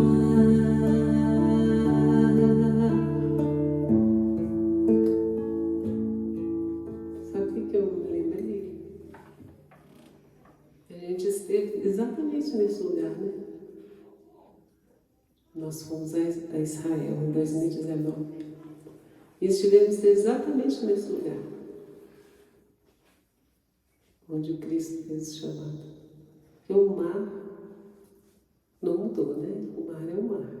Sabe o que eu me lembrei? A gente esteve exatamente nesse lugar, né? Nós fomos a Israel em 2019 e estivemos exatamente nesse lugar onde o Cristo fez o chamado. Porque o mar não mudou, né? O mar é o mar.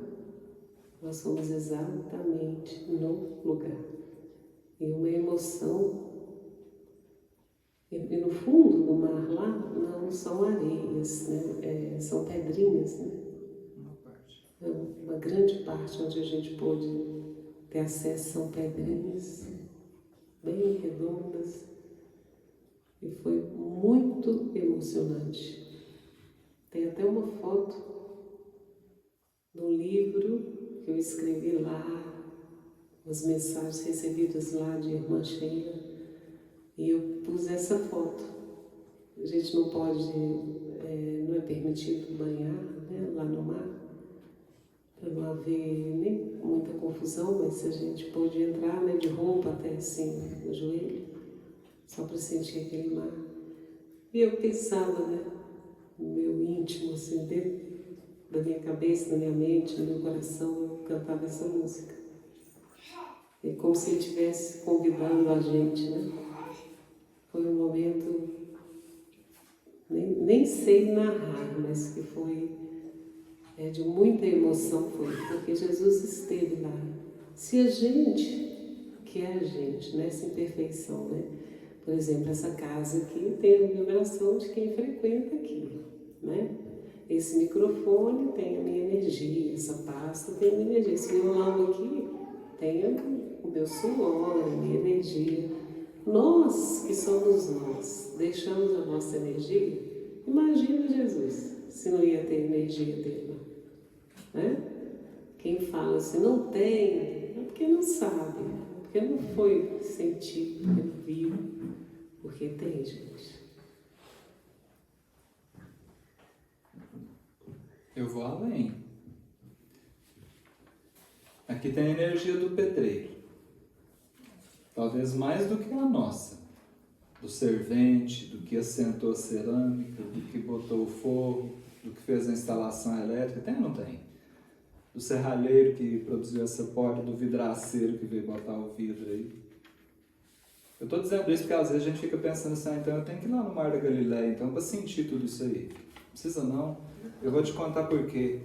Nós fomos exatamente no lugar. E uma emoção. E no fundo do mar lá não são areias, né? São pedrinhas, né? Uma grande parte onde a gente pôde ter acesso são pedrinhas bem redondas. E foi muito emocionante. Tem até uma foto do livro que eu escrevi lá, as mensagens recebidas lá de irmã Sheila, e eu pus essa foto. A gente não pode, não é permitido banhar, né, lá no mar, para não haver nem muita confusão, mas a gente pôde entrar, né, de roupa até assim no joelho, só para sentir aquele mar. E eu pensava, né, no meu íntimo, assim, dentro da minha cabeça, da minha mente, do meu coração, eu cantava essa música. É como se ele estivesse convidando a gente, né? Foi um momento, nem sei narrar, mas que foi de muita emoção, foi, porque Jesus esteve lá. Se a gente, que é a gente, nessa imperfeição, né? Por exemplo, essa casa aqui tem a vibração de quem frequenta aqui, né? Esse microfone tem a minha energia, essa pasta tem a minha energia, esse violão aqui tem o meu suor, a minha energia. Nós que somos nós, deixamos a nossa energia. Imagina Jesus, se não ia ter energia dele, né? Quem fala assim, não tem, é porque não sabe, é porque não foi sentido, porque não viu, porque tem, gente. Eu vou além. Aqui tem a energia do pedreiro. Talvez mais do que a nossa. Do servente, do que assentou a cerâmica, do que botou o forro, do que fez a instalação elétrica. Tem ou não tem? Do serralheiro que produziu essa porta, do vidraceiro que veio botar o vidro aí. Eu estou dizendo isso porque às vezes a gente fica pensando assim, então eu tenho que ir lá no Mar da Galileia, então, para sentir tudo isso aí. Não precisa não. Eu vou te contar por quê.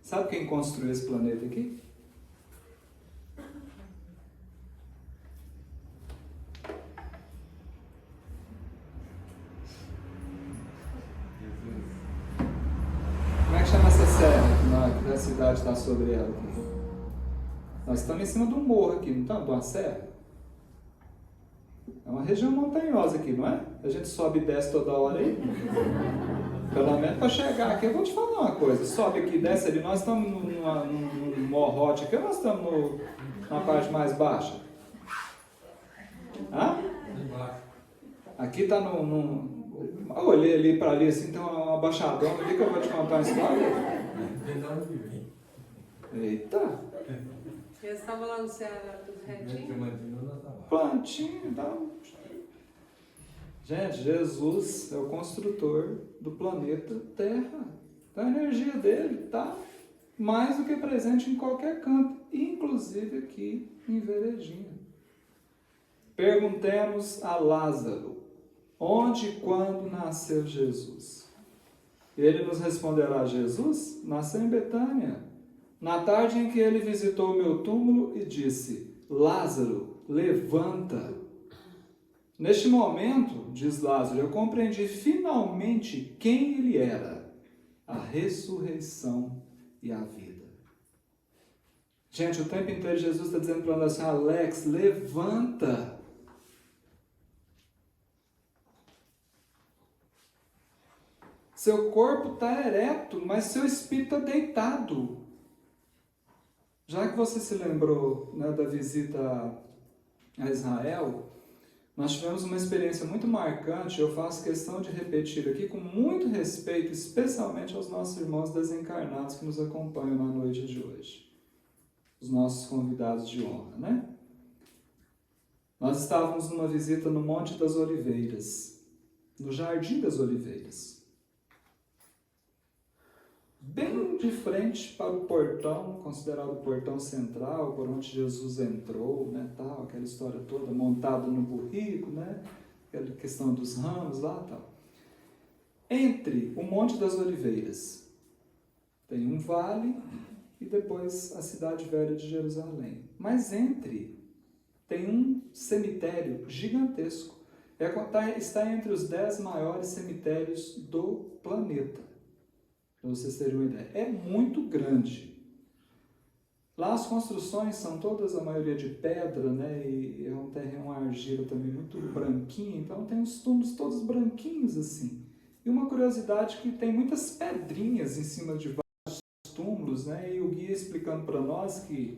Sabe quem construiu esse planeta aqui? Como é que chama essa serra que a cidade está sobre ela aqui? Nós estamos em cima de um morro aqui, não estamos? De uma serra? É uma região montanhosa aqui, não é? A gente sobe e desce toda hora aí. Pelo menos para chegar aqui, eu vou te falar uma coisa. Sobe aqui, desce ali, nós estamos num morrote aqui ou nós estamos na parte mais baixa? Hã? Aqui está eu olhei ali para ali assim, tem uma baixadona ali que eu vou te contar uma história. Eita! Eu estava lá no Ceará, tudo retinho. Plantinho e tal. Gente, Jesus é o construtor do planeta Terra. Então a energia dele está mais do que presente em qualquer canto, inclusive aqui em Verejinha. Perguntemos a Lázaro, onde e quando nasceu Jesus? Ele nos responderá: Jesus nasceu em Betânia, na tarde em que ele visitou o meu túmulo e disse: Lázaro, levanta. Neste momento, diz Lázaro, eu compreendi finalmente quem ele era, a ressurreição e a vida. Gente, o tempo inteiro Jesus está dizendo para nós assim: Alex, levanta. Seu corpo está ereto, mas seu espírito está deitado. Já que você se lembrou, né, da visita a Israel, nós tivemos uma experiência muito marcante. Eu faço questão de repetir aqui com muito respeito, especialmente aos nossos irmãos desencarnados que nos acompanham na noite de hoje. Os nossos convidados de honra, né? Nós estávamos numa visita no Monte das Oliveiras, no Jardim das Oliveiras. bem de frente para o portão, considerado o portão central, por onde Jesus entrou, né, tal, aquela história toda, montado no burrico, né, aquela questão dos ramos lá, tal. Entre o Monte das Oliveiras, tem um vale e depois a cidade velha de Jerusalém. Mas entre, tem um cemitério gigantesco. Está entre os 10 maiores cemitérios do planeta, para vocês terem uma ideia. É muito grande. Lá as construções são todas, a maioria de pedra, né? E é um terreno, uma argila também muito branquinha, então tem os túmulos todos branquinhos assim. E uma curiosidade que tem muitas pedrinhas em cima de vários túmulos, né? E o guia explicando para nós que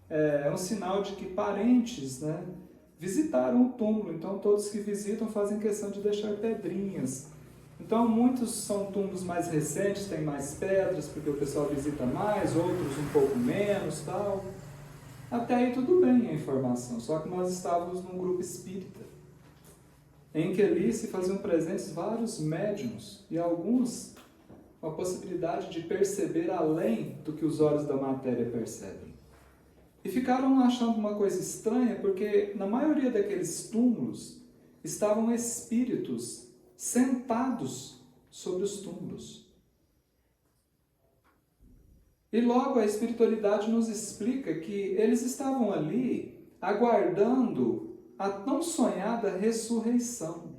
é um sinal de que parentes, né, visitaram o túmulo. Então todos que visitam fazem questão de deixar pedrinhas. Então muitos são túmulos mais recentes, tem mais pedras, porque o pessoal visita mais, outros um pouco menos, tal. Até aí tudo bem a informação, só que nós estávamos num grupo espírita, em que ali se faziam presentes vários médiuns, e alguns com a possibilidade de perceber além do que os olhos da matéria percebem. E ficaram achando uma coisa estranha, porque na maioria daqueles túmulos estavam espíritos sentados sobre os túmulos. E logo a espiritualidade nos explica que eles estavam ali aguardando a tão sonhada ressurreição.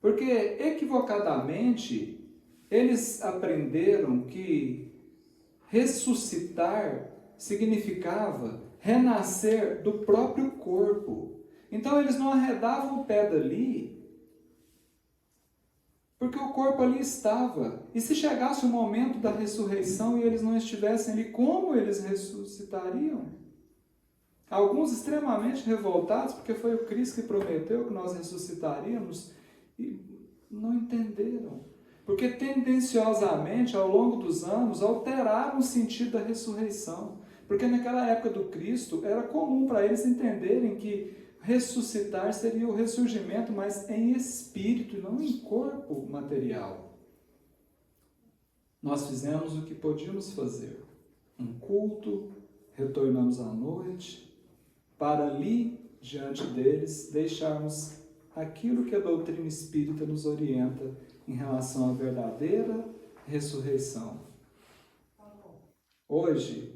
Porque equivocadamente eles aprenderam que ressuscitar significava renascer do próprio corpo. Então eles não arredavam o pé dali, porque o corpo ali estava. E se chegasse o momento da ressurreição e eles não estivessem ali, como eles ressuscitariam? Alguns extremamente revoltados, porque foi o Cristo que prometeu que nós ressuscitaríamos, e não entenderam. Porque tendenciosamente, ao longo dos anos, alteraram o sentido da ressurreição. Porque naquela época do Cristo, era comum para eles entenderem que ressuscitar seria o ressurgimento, mas em espírito e não em corpo material. Nós fizemos o que podíamos fazer. Um culto, retornamos à noite, para ali, diante deles, deixarmos aquilo que a doutrina espírita nos orienta em relação à verdadeira ressurreição. Hoje,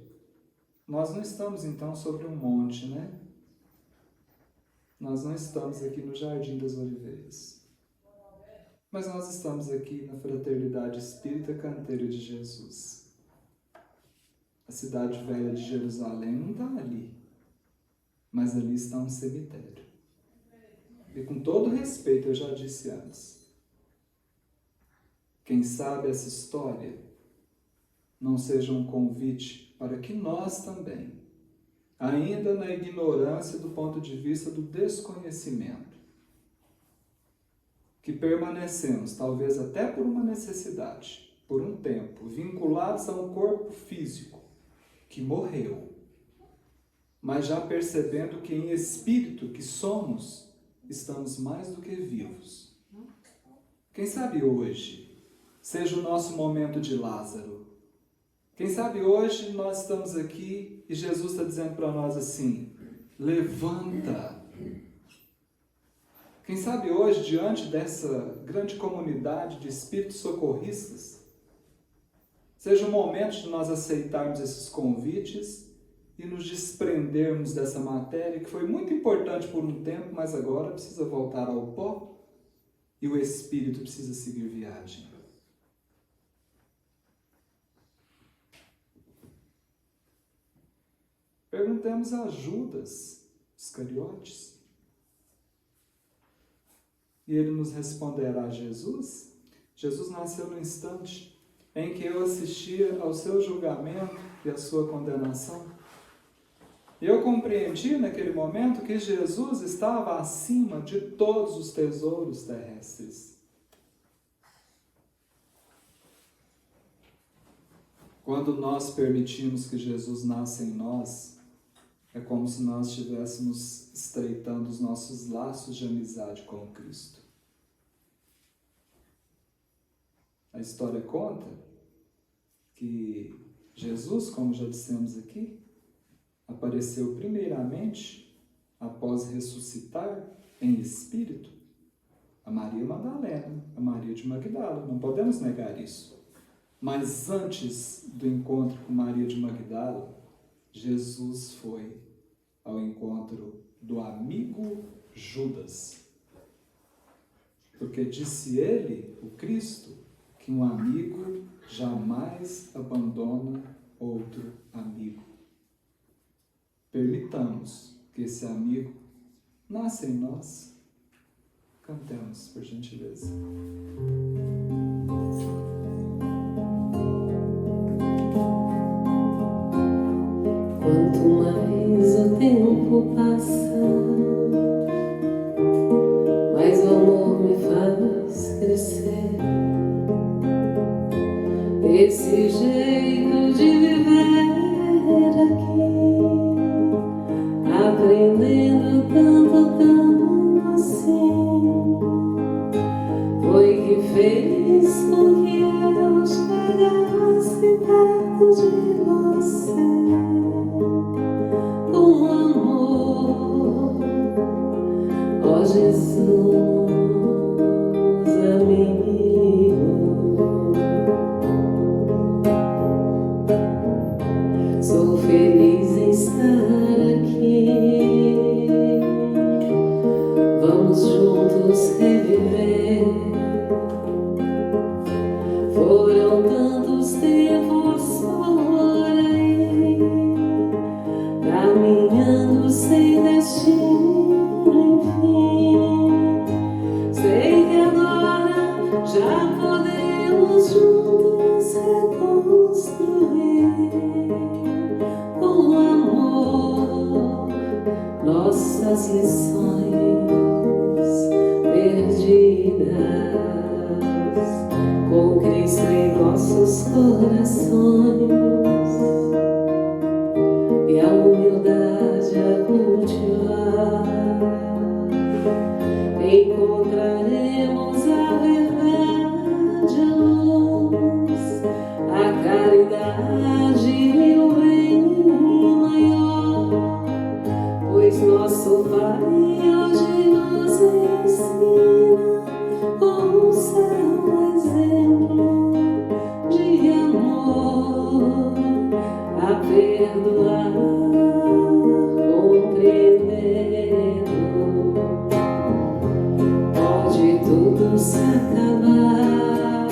nós não estamos então sobre um monte, né? Nós não estamos aqui no Jardim das Oliveiras. Mas nós estamos aqui na Fraternidade Espírita Canteiro de Jesus. A cidade velha de Jerusalém não está ali, mas ali está um cemitério. E com todo respeito, eu já disse antes, quem sabe essa história não seja um convite para que nós também, ainda na ignorância do ponto de vista do desconhecimento, que permanecemos, talvez até por uma necessidade, por um tempo, vinculados a um corpo físico que morreu, mas já percebendo que em espírito que somos, estamos mais do que vivos. Quem sabe hoje seja o nosso momento de Lázaro. Quem sabe hoje nós estamos aqui e Jesus está dizendo para nós assim, levanta. Quem sabe hoje, diante dessa grande comunidade de espíritos socorristas, seja o momento de nós aceitarmos esses convites e nos desprendermos dessa matéria que foi muito importante por um tempo, mas agora precisa voltar ao pó e o espírito precisa seguir viagem. Perguntemos a Judas Iscariotes e ele nos responderá: Jesus? Jesus nasceu no instante em que eu assistia ao seu julgamento e à sua condenação. Eu compreendi naquele momento que Jesus estava acima de todos os tesouros terrestres. Quando nós permitimos que Jesus nasça em nós, é como se nós estivéssemos estreitando os nossos laços de amizade com o Cristo. A história conta que Jesus, como já dissemos aqui, apareceu primeiramente, após ressuscitar em espírito, a Maria Madalena, a Maria de Magdala. Não podemos negar isso. Mas antes do encontro com Maria de Magdala, Jesus foi ao encontro do amigo Judas. Porque disse ele, o Cristo, que um amigo jamais abandona outro amigo. Permitamos que esse amigo nasça em nós. Cantemos, por gentileza. Quanto mais o tempo passa, mais o amor me faz crescer. Esse jeito de viver aqui, aprendendo tanto assim, foi que fez com que eu chegasse perto de você. Com amor, ó Jesus, amigo. Sou feliz em estar aqui. Vamos juntos reviver. Foram tantos tempos por aí, caminhando sem destino, enfim. Sei que agora já podemos juntos reconstruir com amor nossas lições perdidas, com Cristo em nossos corações e a humildade a cultivar. Encontraremos a verdade, a luz, a caridade e o bem maior, pois nosso Pai hoje nos ensina com o seu exemplo de amor a perdoar, compreendendo. Pode tudo se acabar,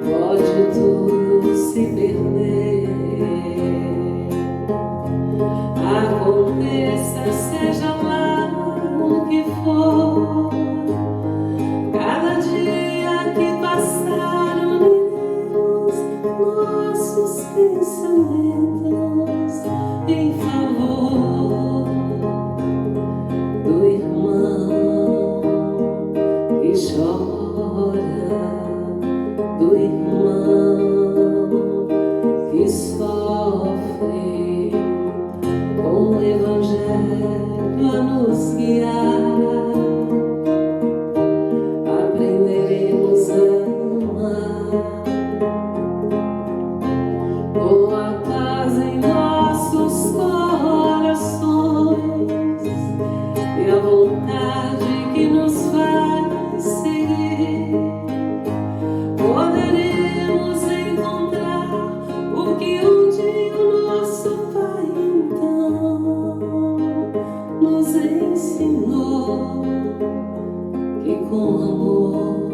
pode tudo se perder. Aconteça, seja lá o que for, cada dia que passar uniremos nossos pensamentos em favor do irmão que chora, do irmão que sofre, com o Evangelho a nos guiar. Aprenderemos a amar com a paz em nossos corações e a vontade que nos faz seguir. Poderemos encontrar o que um dia o nosso Pai então nos ensinou, que com amor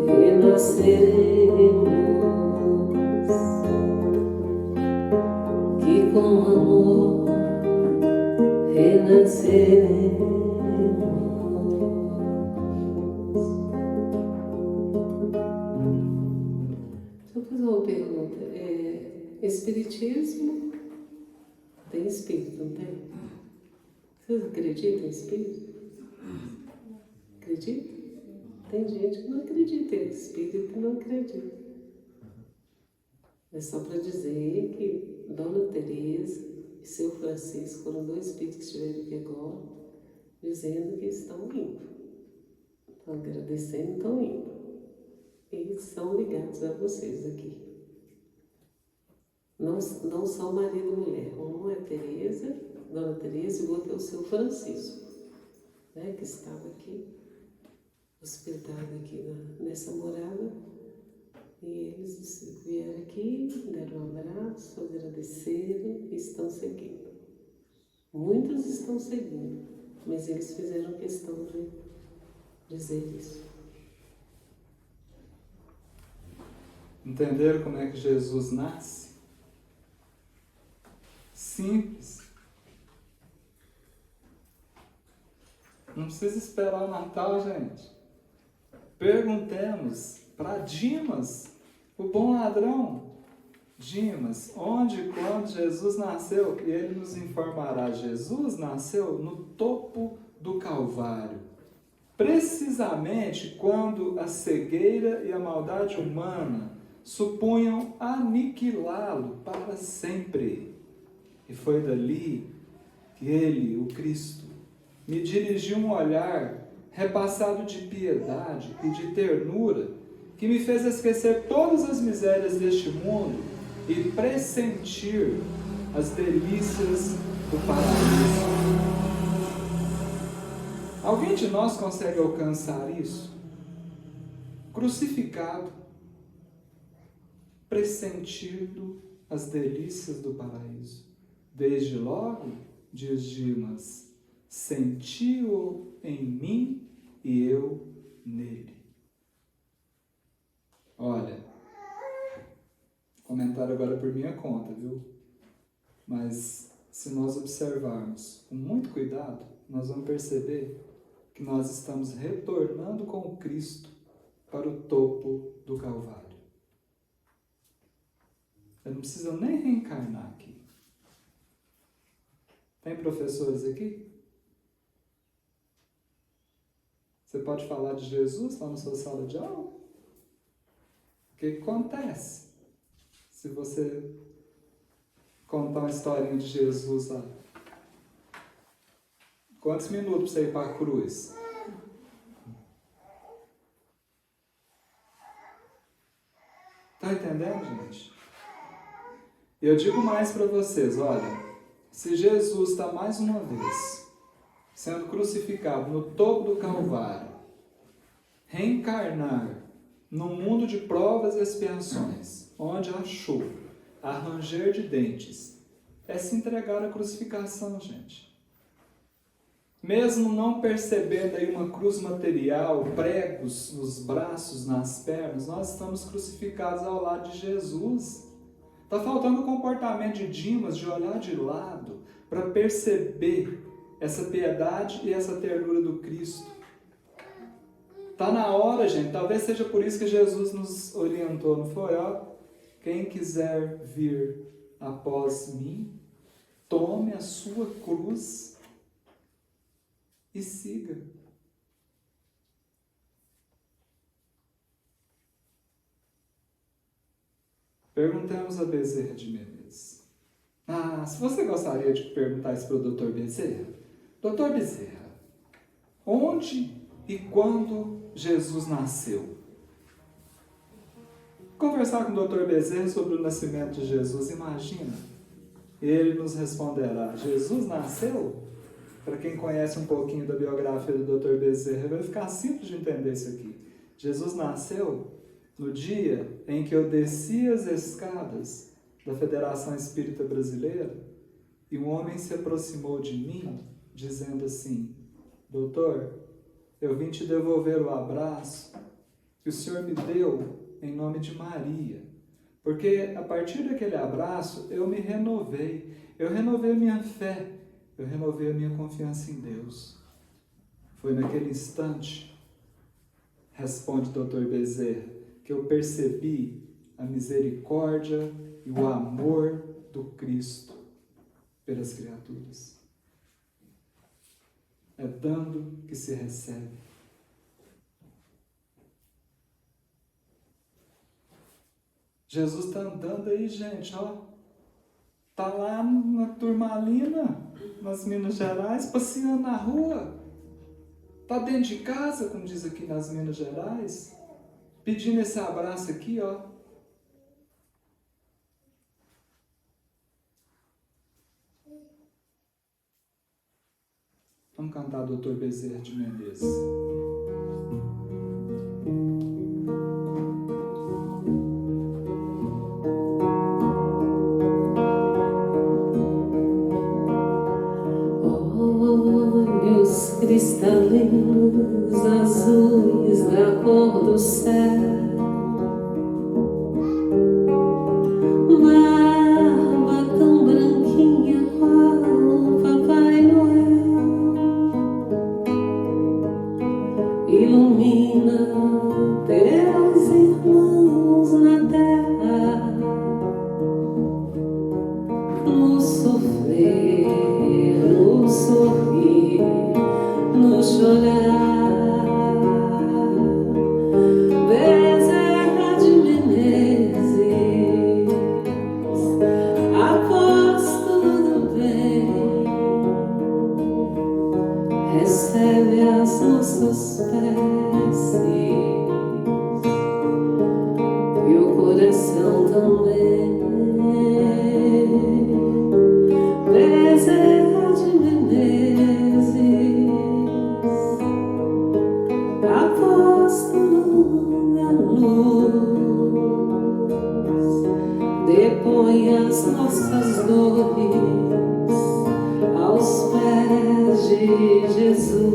renasceremos, que com amor renasceremos. Deixa eu fazer uma pergunta. Espiritismo tem espírito, não tem? Vocês acreditam em espírito? Acredita? Tem gente que não acredita em espírito, não acredita. É só para dizer que Dona Teresa e seu Francisco foram dois espíritos que estiveram aqui agora, dizendo que estão indo. Estão agradecendo e estão indo. e são ligados a vocês aqui. Não são marido e mulher. Um é Tereza, Dona Tereza, e o outro é o seu Francisco, né, que estava aqui, hospedado aqui nessa morada. E eles vieram aqui, deram um abraço, agradeceram e estão seguindo. Muitos estão seguindo, mas eles fizeram questão de dizer isso. Entenderam como é que Jesus nasce? Simples. Não precisa esperar o Natal, gente. Perguntemos para Dimas, o bom ladrão. Dimas, onde e quando Jesus nasceu? E ele nos informará. Jesus nasceu no topo do Calvário. Precisamente quando a cegueira e a maldade humana supunham aniquilá-lo para sempre. E foi dali que ele, o Cristo, me dirigiu um olhar repassado de piedade e de ternura, que me fez esquecer todas as misérias deste mundo e pressentir as delícias do paraíso. Alguém de nós consegue alcançar isso? Crucificado, pressentindo as delícias do paraíso. Desde logo, diz Dimas, senti-o em mim e eu nele. Olha, comentário agora por minha conta, viu? Mas se nós observarmos com muito cuidado, nós vamos perceber que nós estamos retornando com Cristo para o topo do Calvário. Eu não preciso nem reencarnar aqui. Tem professores aqui? Você pode falar de Jesus lá na sua sala de aula? O que acontece se você contar uma historinha de Jesus lá? Quantos minutos para você ir para a cruz? Tá entendendo, gente? Eu digo mais para vocês, olha, se Jesus está mais uma vez sendo crucificado no topo do Calvário, reencarnar num mundo de provas e expiações, onde há choro, há ranger de dentes, é se entregar à crucificação, gente. Mesmo não percebendo aí uma cruz material, pregos nos braços, nas pernas, nós estamos crucificados ao lado de Jesus. Está faltando o comportamento de Dimas, de olhar de lado, para perceber essa piedade e essa ternura do Cristo. Está na hora, gente, talvez seja por isso que Jesus nos orientou, não foi? Ó, quem quiser vir após mim, tome a sua cruz e siga. Perguntamos a Bezerra de Menezes. Se você gostaria de perguntar isso para o Dr. Bezerra. Dr. Bezerra, onde e quando Jesus nasceu? Conversar com o Dr. Bezerra sobre o nascimento de Jesus, imagina. Ele nos responderá, Jesus nasceu? Para quem conhece um pouquinho da biografia do Dr. Bezerra, vai ficar simples de entender isso aqui. Jesus nasceu no dia em que eu desci as escadas da Federação Espírita Brasileira e um homem se aproximou de mim, dizendo assim, doutor, eu vim te devolver o abraço que o Senhor me deu em nome de Maria, porque a partir daquele abraço eu me renovei, eu renovei a minha fé, eu renovei a minha confiança em Deus. Foi naquele instante, responde o Dr. Bezerra, que eu percebi a misericórdia e o amor do Cristo pelas criaturas. É dando que se recebe. Jesus está andando aí, gente, ó. Está lá na Turmalina, nas Minas Gerais, passeando na rua. Está dentro de casa, como diz aqui nas Minas Gerais. pedindo esse abraço aqui, ó. Vamos cantar Dr. Bezerra de Menezes. Olhos cristalinos, azuis da cor do céu, barba tão branquinha qual Papai Noel, ilumina teus irmãos na terra, no sofrer, no sorrir, no chorar. Bezerra de Menezes, apóstolo do bem, recebe as nossas preces e o coração também. Bezerra de Menezes, apóstolo da luz, depõe as nossas dores aos pés de Jesus.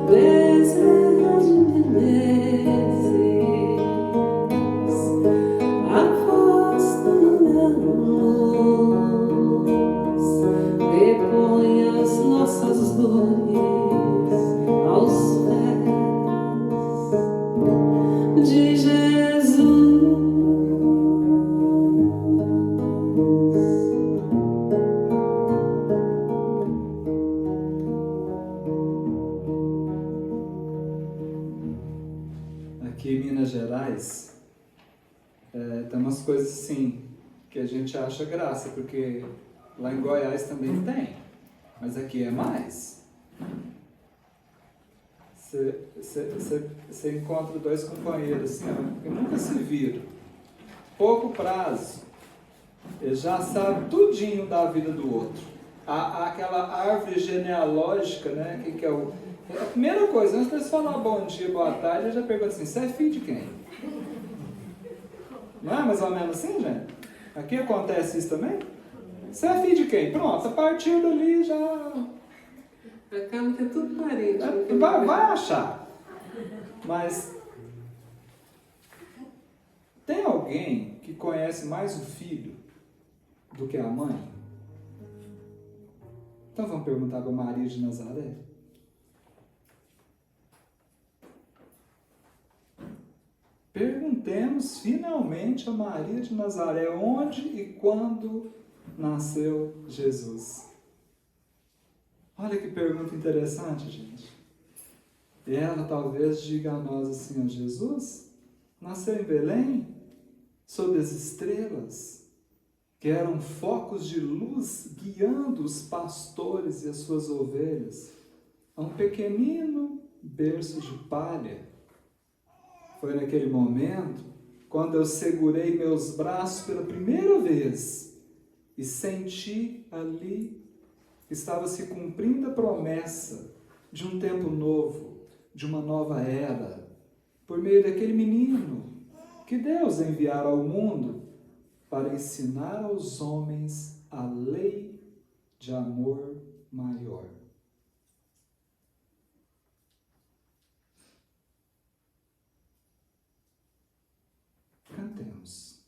Bezerra de Menezes, apóstolo da luz, depõe as nossas dores aos pés de Jesus. Aqui em Minas Gerais, tem umas coisas assim que a gente acha graça, porque lá em Goiás também tem, mas aqui é mais. Você encontra dois companheiros assim, ó, que nunca se viram, pouco prazo, eles já sabem tudinho da vida do outro. Aquela árvore genealógica, né, que é a primeira coisa, antes de eles falar bom dia, boa tarde, eu já pergunto assim, você é filho de quem? Não é mais ou menos assim, gente? Aqui acontece isso também? Você é filho de quem? Pronto, a partir dali já... Acaba que é tudo parente. Vai achar. Mas tem alguém que conhece mais o filho do que a mãe? Então vamos perguntar para Maria de Nazaré. Perguntemos finalmente a Maria de Nazaré onde e quando nasceu Jesus. Olha que pergunta interessante, gente. E ela talvez diga a nós assim, ó, Jesus nasceu em Belém, sob as estrelas, que eram focos de luz guiando os pastores e as suas ovelhas, a um pequenino berço de palha. Foi naquele momento, quando eu segurei meus braços pela primeira vez e senti ali que estava se cumprindo a promessa de um tempo novo, de uma nova era, por meio daquele menino que Deus enviara ao mundo para ensinar aos homens a lei de amor maior. Cantemos.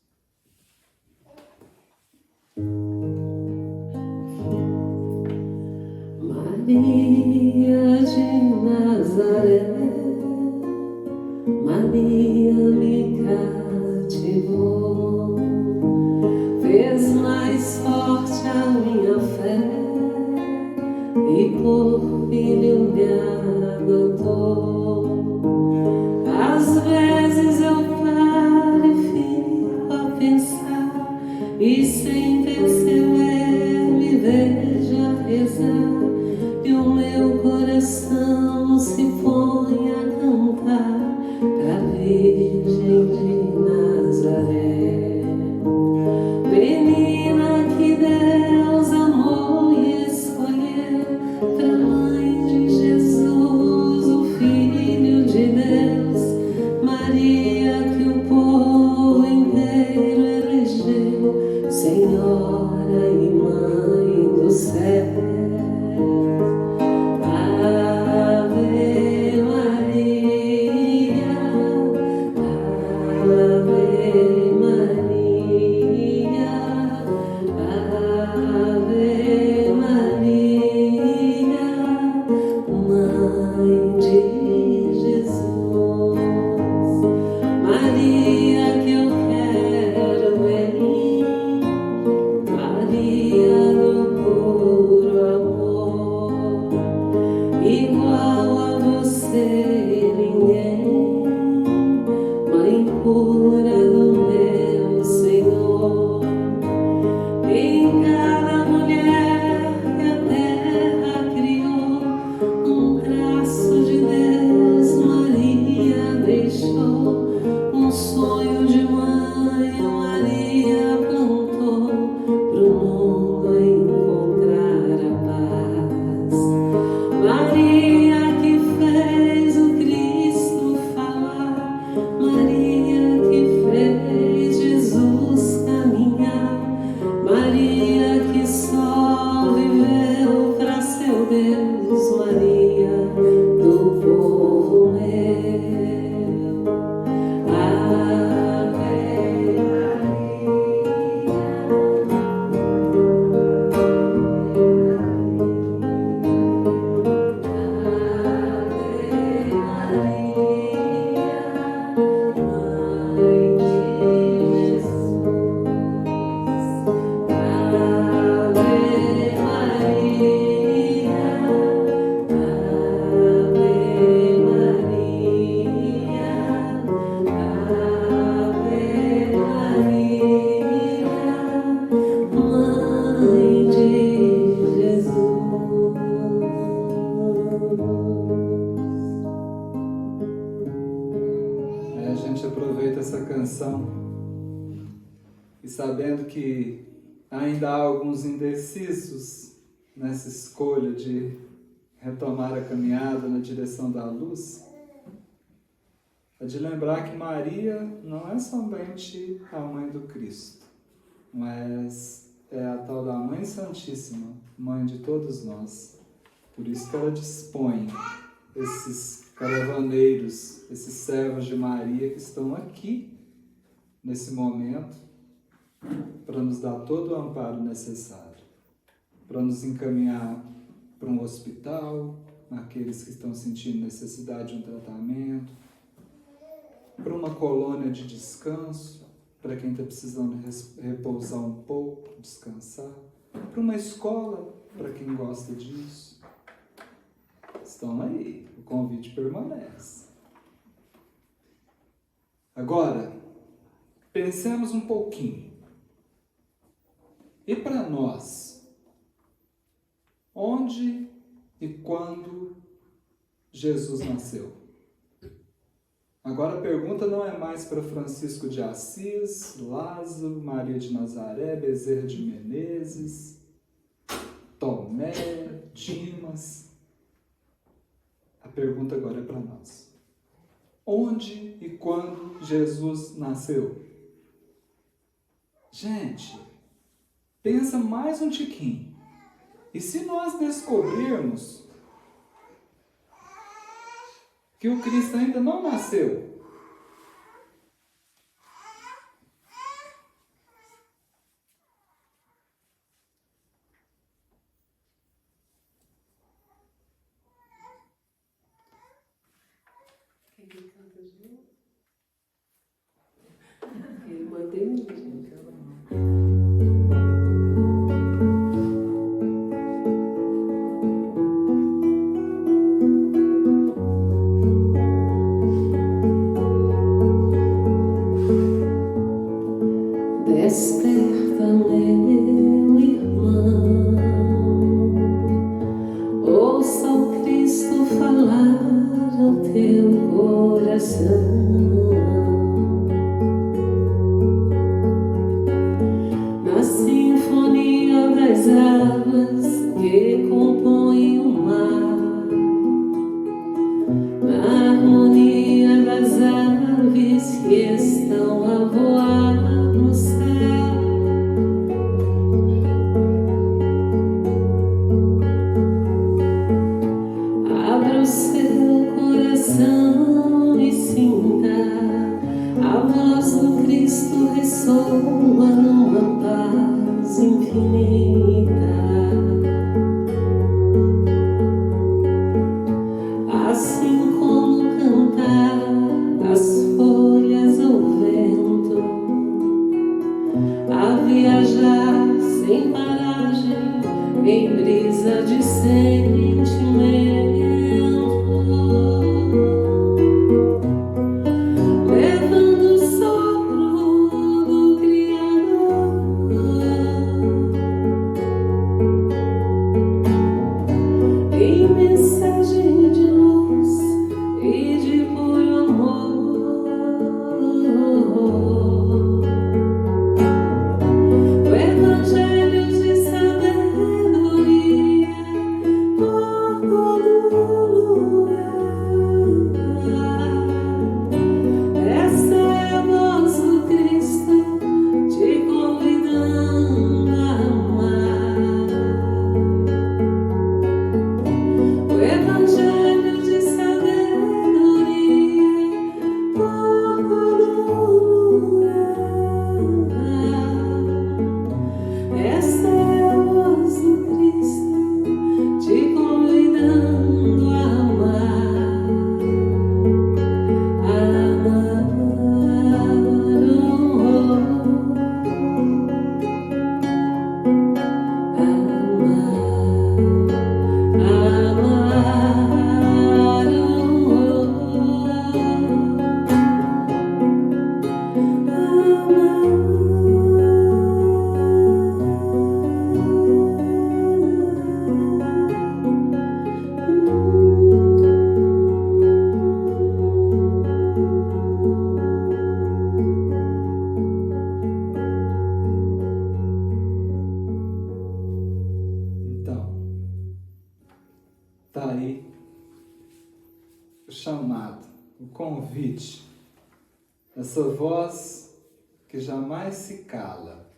Maria de Nazaré, Maria me cativou, fez mais forte a minha fé e por filho me adotou. Às vezes eu paro e fico a pensar e sem perceber me vejo a rezar. E o meu coração se põe a cantar. e sabendo que ainda há alguns indecisos nessa escolha de retomar a caminhada na direção da luz, é de lembrar que Maria não é somente a mãe do Cristo, mas é a tal da Mãe Santíssima, mãe de todos nós. Por isso que ela dispõe esses caravaneiros, esses servos de Maria que estão aqui, nesse momento, para nos dar todo o amparo necessário, para nos encaminhar para um hospital, aqueles que estão sentindo necessidade de um tratamento, para uma colônia de descanso, para quem está precisando repousar um pouco, descansar, para uma escola, para quem gosta disso. Estão aí, o convite permanece. Agora, pensemos um pouquinho. E para nós, onde e quando Jesus nasceu? Agora a pergunta não é mais para Francisco de Assis, Lázaro, Maria de Nazaré, Bezerra de Menezes, Tomé, Dimas. A pergunta agora é para nós. Onde e quando Jesus nasceu? Gente, pensa mais um tiquinho. E se nós descobrirmos que o Cristo ainda não nasceu? Quem canta de novo? Eu mandei muito. Desperta, meu irmão, ouça o Cristo falar ao teu coração. Na sinfonia das águas que compõem o mar, na harmonia das aves que estão a voar no céu. Abra o seu coração e sinta a voz do Cristo ressoa numa paz infinita. Assim como cantar as folhas ao vento, a viajar sem paragem em brisa de sentimento, levando o sopro do Criador em mensagem de luz e de puro amor. O Evangelho de sabedoria, essa voz que jamais se cala,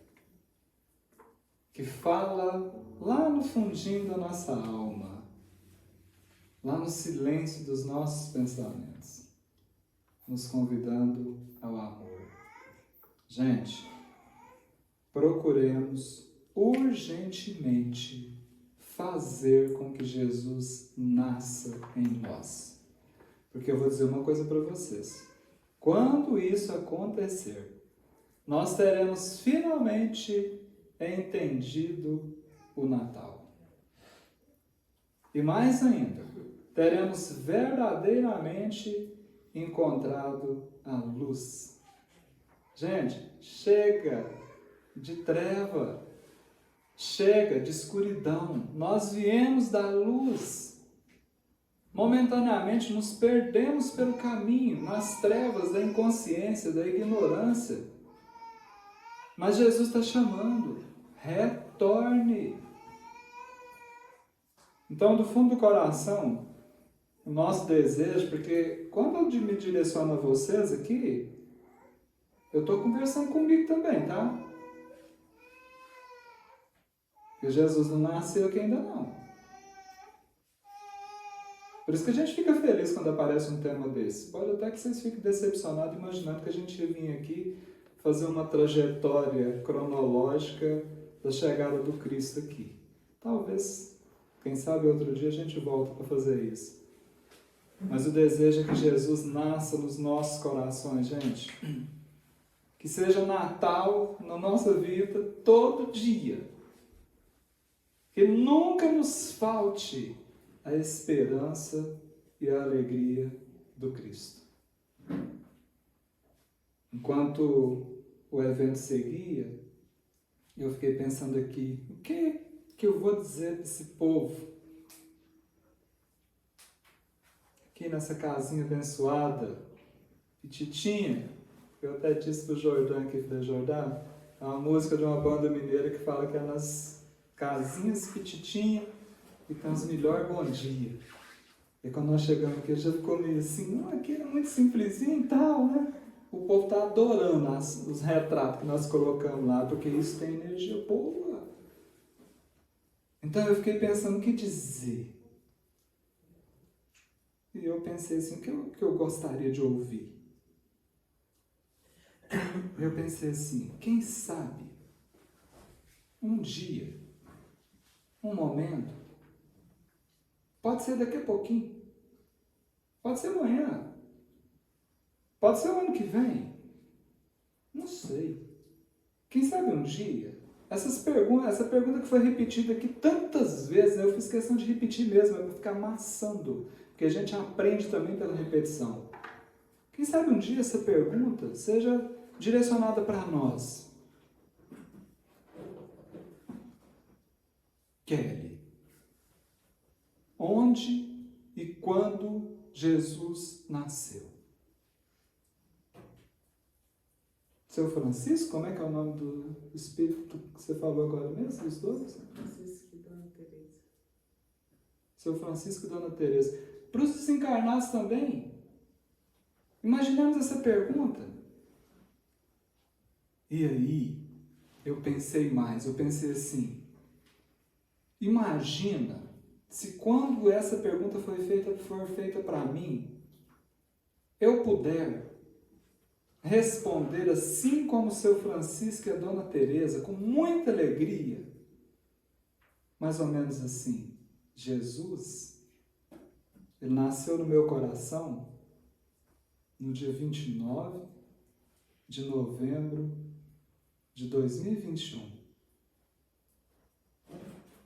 que fala lá no fundinho da nossa alma, lá no silêncio dos nossos pensamentos, nos convidando ao amor. Gente, procuremos urgentemente fazer com que Jesus nasça em nós. Porque eu vou dizer uma coisa para vocês. Quando isso acontecer, nós teremos finalmente entendido o Natal. E mais ainda, teremos verdadeiramente encontrado a luz. Gente, chega de treva, chega de escuridão. Nós viemos da luz. Momentaneamente nos perdemos pelo caminho, nas trevas da inconsciência, da ignorância. Mas Jesus está chamando, retorne. Então, do fundo do coração, o nosso desejo, porque quando eu me direciono a vocês aqui, eu estou conversando comigo também, tá? Porque Jesus não nasceu aqui ainda não. Por isso que a gente fica feliz quando aparece um tema desse. Pode até que vocês fiquem decepcionados imaginando que a gente ia vir aqui fazer uma trajetória cronológica da chegada do Cristo aqui. Talvez, quem sabe outro dia a gente volta para fazer isso. Mas o desejo é que Jesus nasça nos nossos corações, gente. Que seja Natal na nossa vida todo dia. Que nunca nos falte a esperança e a alegria do Cristo. Enquanto o evento seguia, eu fiquei pensando aqui, o que eu vou dizer desse povo? Aqui nessa casinha abençoada, petitinha, eu até disse para o Jordão aqui, falei, Jordão, é uma música de uma banda mineira que fala que é nas casinhas petitinhas e tem os melhores bom dia. E quando nós chegamos aqui, já ficou meio assim, não, aqui é muito simplesinho e tal, né? O povo está adorando os retratos que nós colocamos lá, porque isso tem energia boa. Então eu fiquei pensando o que dizer. E eu pensei assim, o que eu gostaria de ouvir? Eu pensei assim, quem sabe, um dia, um momento, pode ser daqui a pouquinho, pode ser amanhã, pode ser o ano que vem, não sei. Quem sabe um dia, essa pergunta que foi repetida aqui tantas vezes, né, eu fiz questão de repetir mesmo, para ficar amassando, porque a gente aprende também pela repetição. Quem sabe um dia essa pergunta seja direcionada para nós. Kelly, onde e quando Jesus nasceu? Seu Francisco, como é que é o nome do espírito que você falou agora mesmo, os dois? Francisco e Dona Teresa. Seu Francisco e Dona Teresa. Para os desencarnados também, imaginemos essa pergunta. E aí, eu pensei assim, imagina se quando essa pergunta for feita para mim, eu puder responder assim como seu Francisco e a Dona Teresa, com muita alegria, mais ou menos assim, Jesus, ele nasceu no meu coração no dia 29 de novembro de 2021,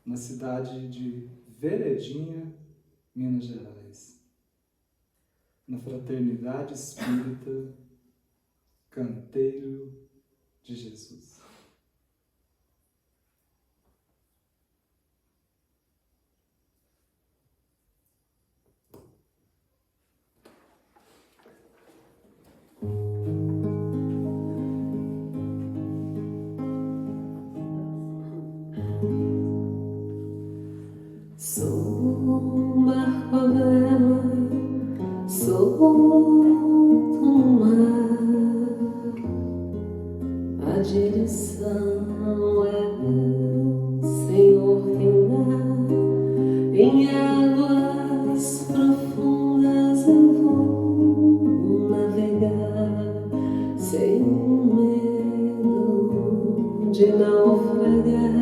na cidade de Veredinha, Minas Gerais, na Fraternidade Espírita Canteiro de Jesus. Sou um barco à vela, solto no mar. a direção é o Senhor quem dá. Em águas profundas eu vou navegar sem medo de naufragar.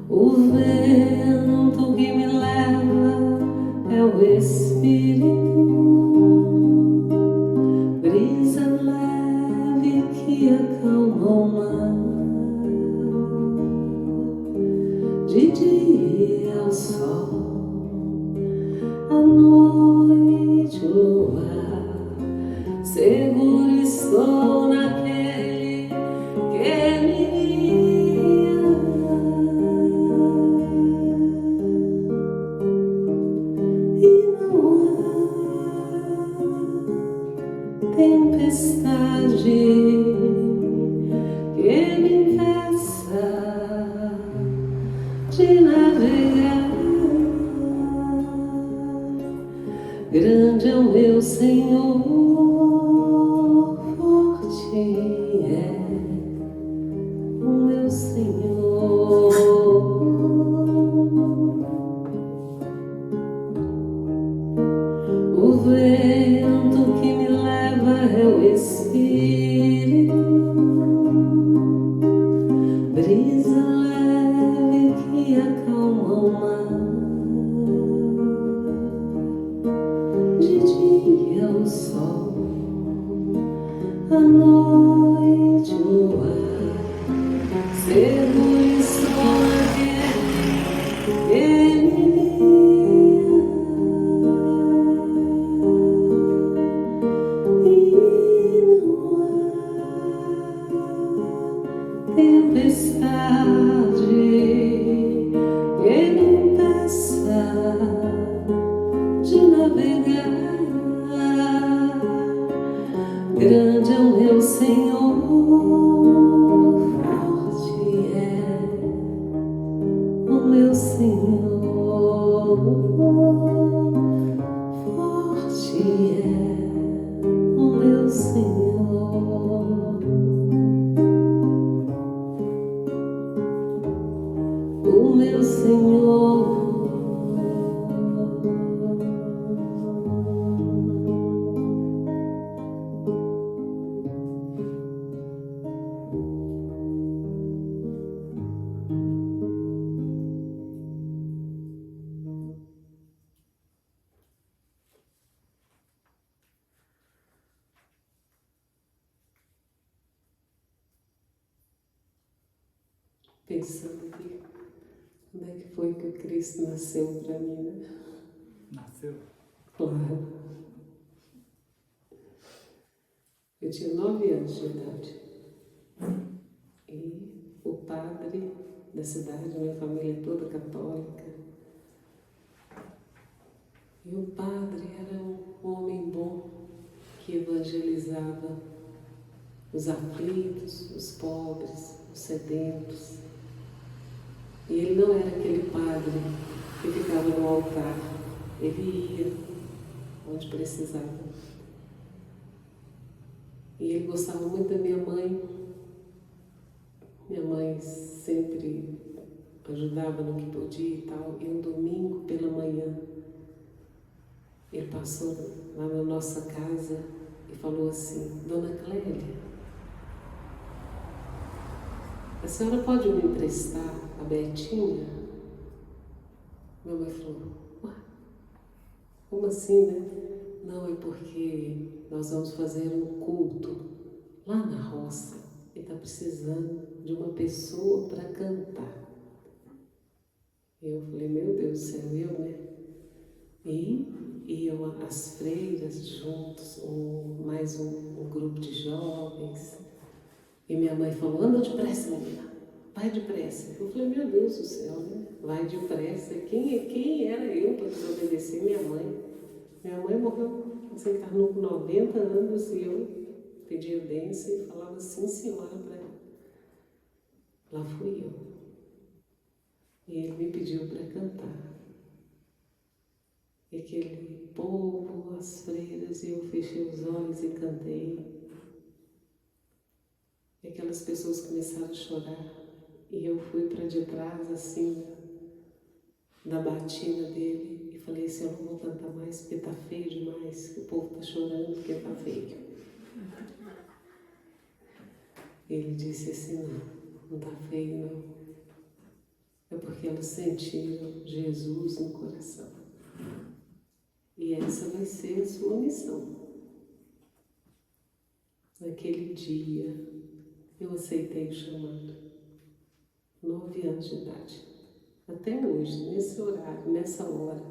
O vento que me leva é o Espírito, brisa leve que acalma o mar. De dia o sol, à noite o luar, seguro estou naquele que me guia. E não há tempestade que me impeça de navegar. Grande é o meu Senhor, forte é o meu Senhor. O vento que me leva é o Espírito, brisa leve que acalma o mar. De dia o sol, à noite o luar, seguro estou naquele que me guia. E não há tempestade que me impeça de navegar. Grande é o meu Senhor, forte é o meu Senhor, forte é o meu Senhor. O meu Senhor. Pensando que quando é que foi que o Cristo nasceu para mim, né? Nasceu? Claro. Eu tinha 9 anos de idade. E o padre da cidade, minha família é toda católica. E o padre era um homem bom que evangelizava os aflitos, os pobres, os sedentos. E ele não era aquele padre que ficava no altar, ele ia onde precisava. E ele gostava muito da minha mãe. Minha mãe sempre ajudava no que podia e tal. E um domingo pela manhã, ele passou lá na nossa casa e falou assim: Dona Clélia, a senhora pode me emprestar a Betinha? Minha mãe falou: ué, como assim, né? Não, é porque nós vamos fazer um culto lá na roça e está precisando de uma pessoa para cantar. E eu falei: meu Deus do céu, eu, né? E iam as freiras juntos, mais um grupo de jovens. E minha mãe falou: anda depressa, menina, vai depressa. Eu falei: meu Deus do céu, né? Vai depressa. Quem era eu para desobedecer minha mãe? Minha mãe morreu, assim, estava com 90 anos e eu pedia bênção e falava sim, senhora, para ela. Lá fui eu. E ele me pediu para cantar. E aquele povo, as freiras, e eu fechei os olhos e cantei. aquelas pessoas começaram a chorar. E eu fui para detrás, assim, da batina dele e falei assim, eu não vou cantar mais porque tá feio demais, que o povo tá chorando porque tá feio. Ele disse assim, não tá feio não. É porque elas sentiram Jesus no coração. E essa vai ser a sua missão. Naquele dia, eu aceitei o chamado. 9 anos de idade. Até hoje, nesse horário, nessa hora,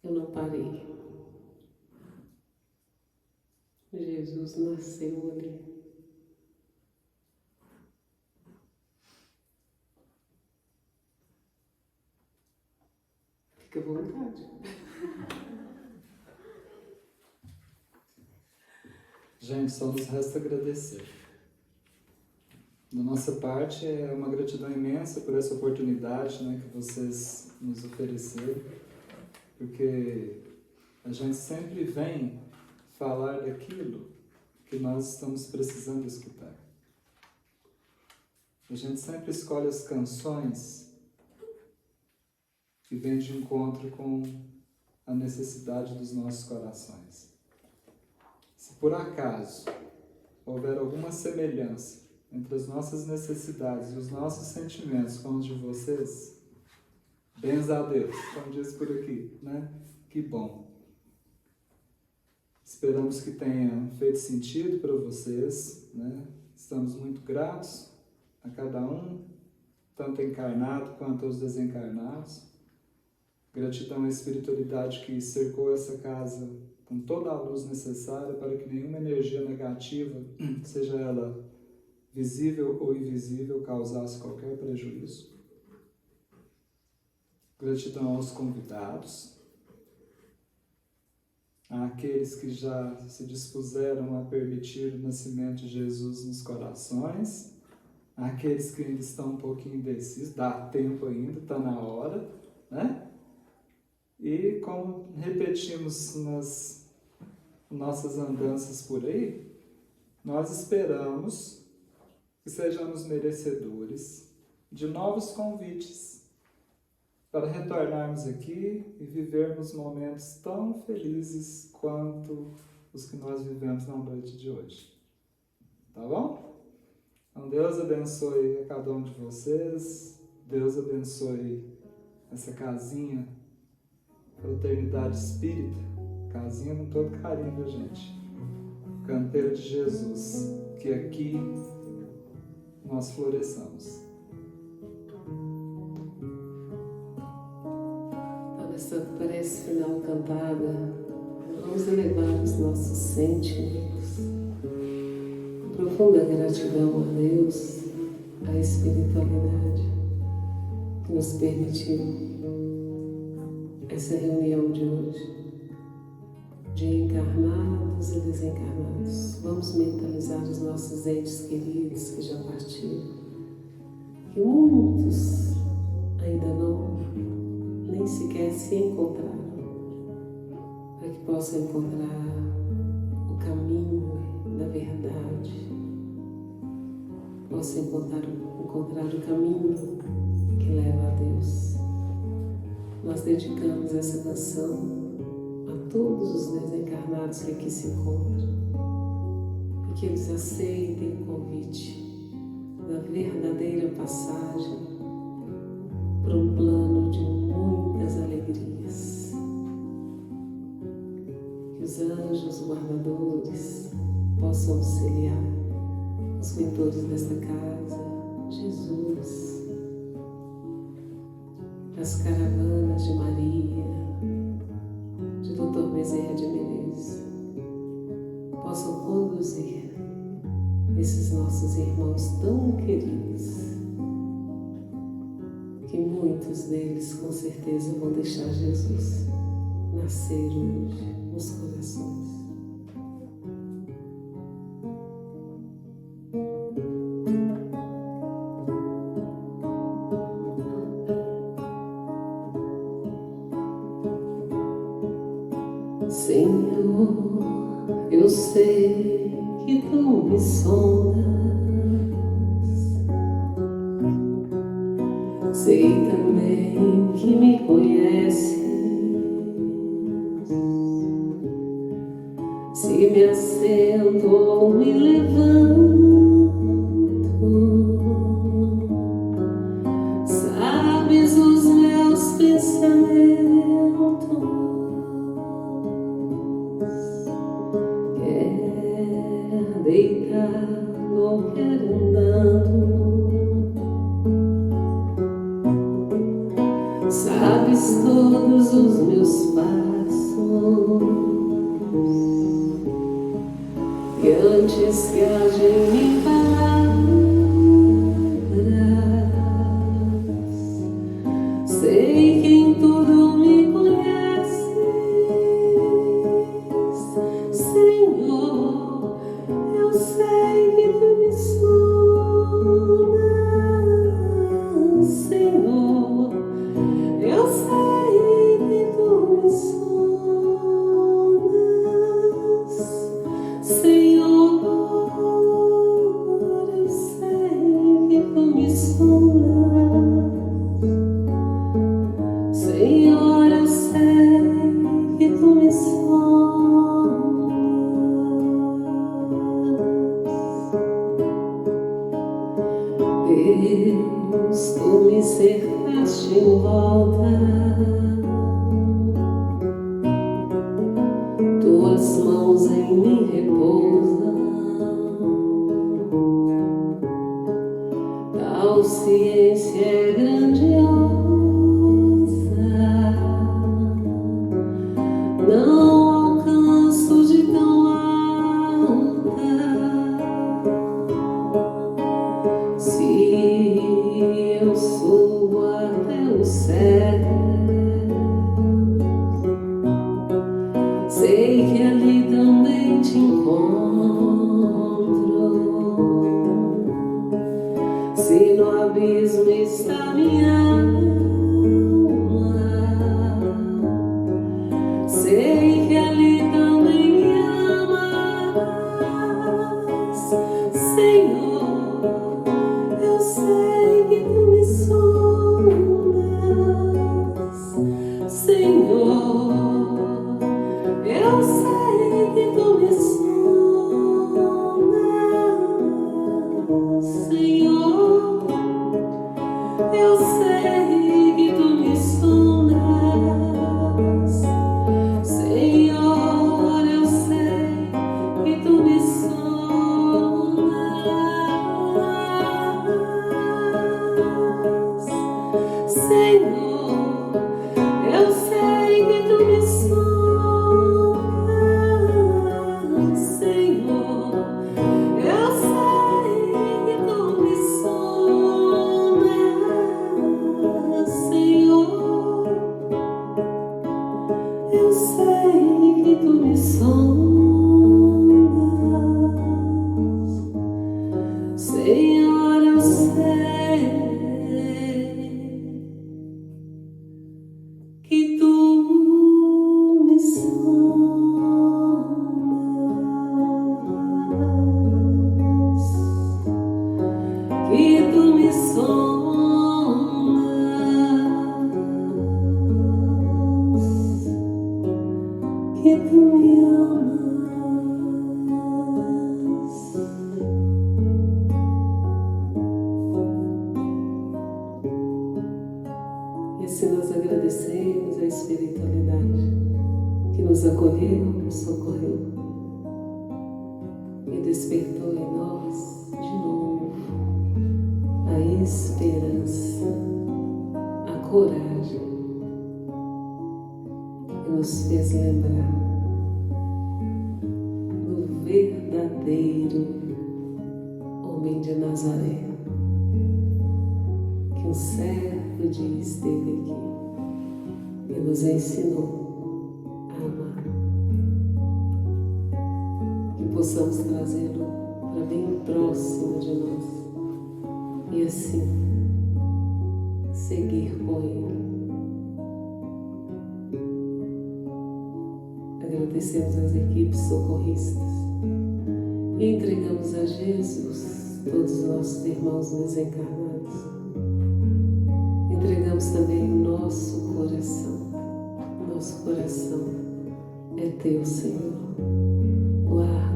eu não parei. Jesus nasceu ali. Fica à vontade. Gente, só nos resta agradecer. Da nossa parte, é uma gratidão imensa por essa oportunidade, né, que vocês nos ofereceram, porque a gente sempre vem falar daquilo que nós estamos precisando escutar. A gente sempre escolhe as canções que vêm de encontro com a necessidade dos nossos corações. Se por acaso houver alguma semelhança entre as nossas necessidades e os nossos sentimentos com os de vocês, bens a Deus, como diz por aqui, né? Que bom. Esperamos que tenha feito sentido para vocês, né? Estamos muito gratos a cada um, tanto encarnado quanto aos desencarnados. Gratidão à espiritualidade que cercou essa casa com toda a luz necessária para que nenhuma energia negativa, seja ela visível ou invisível, causasse qualquer prejuízo. Gratidão aos convidados, àqueles que já se dispuseram a permitir o nascimento de Jesus nos corações, àqueles que ainda estão um pouquinho indecisos, dá tempo ainda, está na hora, né? E como repetimos nas nossas andanças por aí, nós esperamos que sejamos merecedores de novos convites para retornarmos aqui e vivermos momentos tão felizes quanto os que nós vivemos na noite de hoje. Tá bom? Então Deus abençoe a cada um de vocês, Deus abençoe essa casinha, Fraternidade Espírita, casinha com todo carinho da gente, Canteiro de Jesus, que aqui nós floresçamos. Então, nessa prece final cantada, vamos elevar os nossos sentimentos. Profunda gratidão a Deus, à espiritualidade, que nos permitiu essa reunião de hoje, de encarnados e desencarnados. Vamos mentalizar os nossos entes queridos que já partiram, que muitos ainda não, nem sequer se encontraram, para que possam encontrar o caminho da verdade, possam encontrar o caminho que leva a Deus. Nós dedicamos essa canção a todos os desencarnados que aqui se encontram e que eles aceitem o convite da verdadeira passagem para um plano de muitas alegrias. Que os anjos guardadores possam auxiliar os mentores desta casa, Jesus, as caravanas de Maria, de Dr. Bezerra de Menezes, possam conduzir esses nossos irmãos tão queridos, que muitos deles com certeza vão deixar Jesus nascer hoje nos corações. Senhor, eu sei que tu me sondas, sei também que me conheces. Se me assento ou me levanto, sabes os meus pensamentos. Quer deitado ou quer andando, sabes todos os meus passos. E antes que haja em palavras, sei que em tudo me conheces, Senhor. Eu sei que tu me sondas, Senhor. Eu sei que tu me sondas, Senhor. Eu sei que tu me sondas, Senhor. Eu sei que tu me sondas. Deus, tu me cercaste em volta, tuas mãos em mim repousam. Tal ciência é grandiosa, não alcanço de tão alta. Se eu subo até o céu, sei que ali também te encontro. Se no abismo está minha alma, sei que ali também me amas, Senhor. Eu sei que tu me sondas, Senhor. Eu sei que tu me sondas, Senhor. Eu sei que tu me sondas, Senhor. Eu sei que tu me sondas, Senhor. Eu sei que tu me sondas, Senhor. Eu sei que tu me sondas, Senhor. Eu sei que tu me sondas, Senhor. Eu sei que tu me sondas, que tu me sondas, que tu me amas. E assim nós agradecemos a espiritualidade que nos acolheu, nos socorreu e despertou em nós de novo a esperança, a coragem, e nos fez lembrar do verdadeiro homem de Nazaré, que um certo dia esteve aqui e nos ensinou a amar. Que possamos trazê-lo para bem próximo de nós e assim seguir com ele. Agradecemos às equipes socorristas e entregamos a Jesus todos os nossos irmãos desencarnados. Entregamos também o nosso coração. Nosso coração é teu, Senhor. Guarda.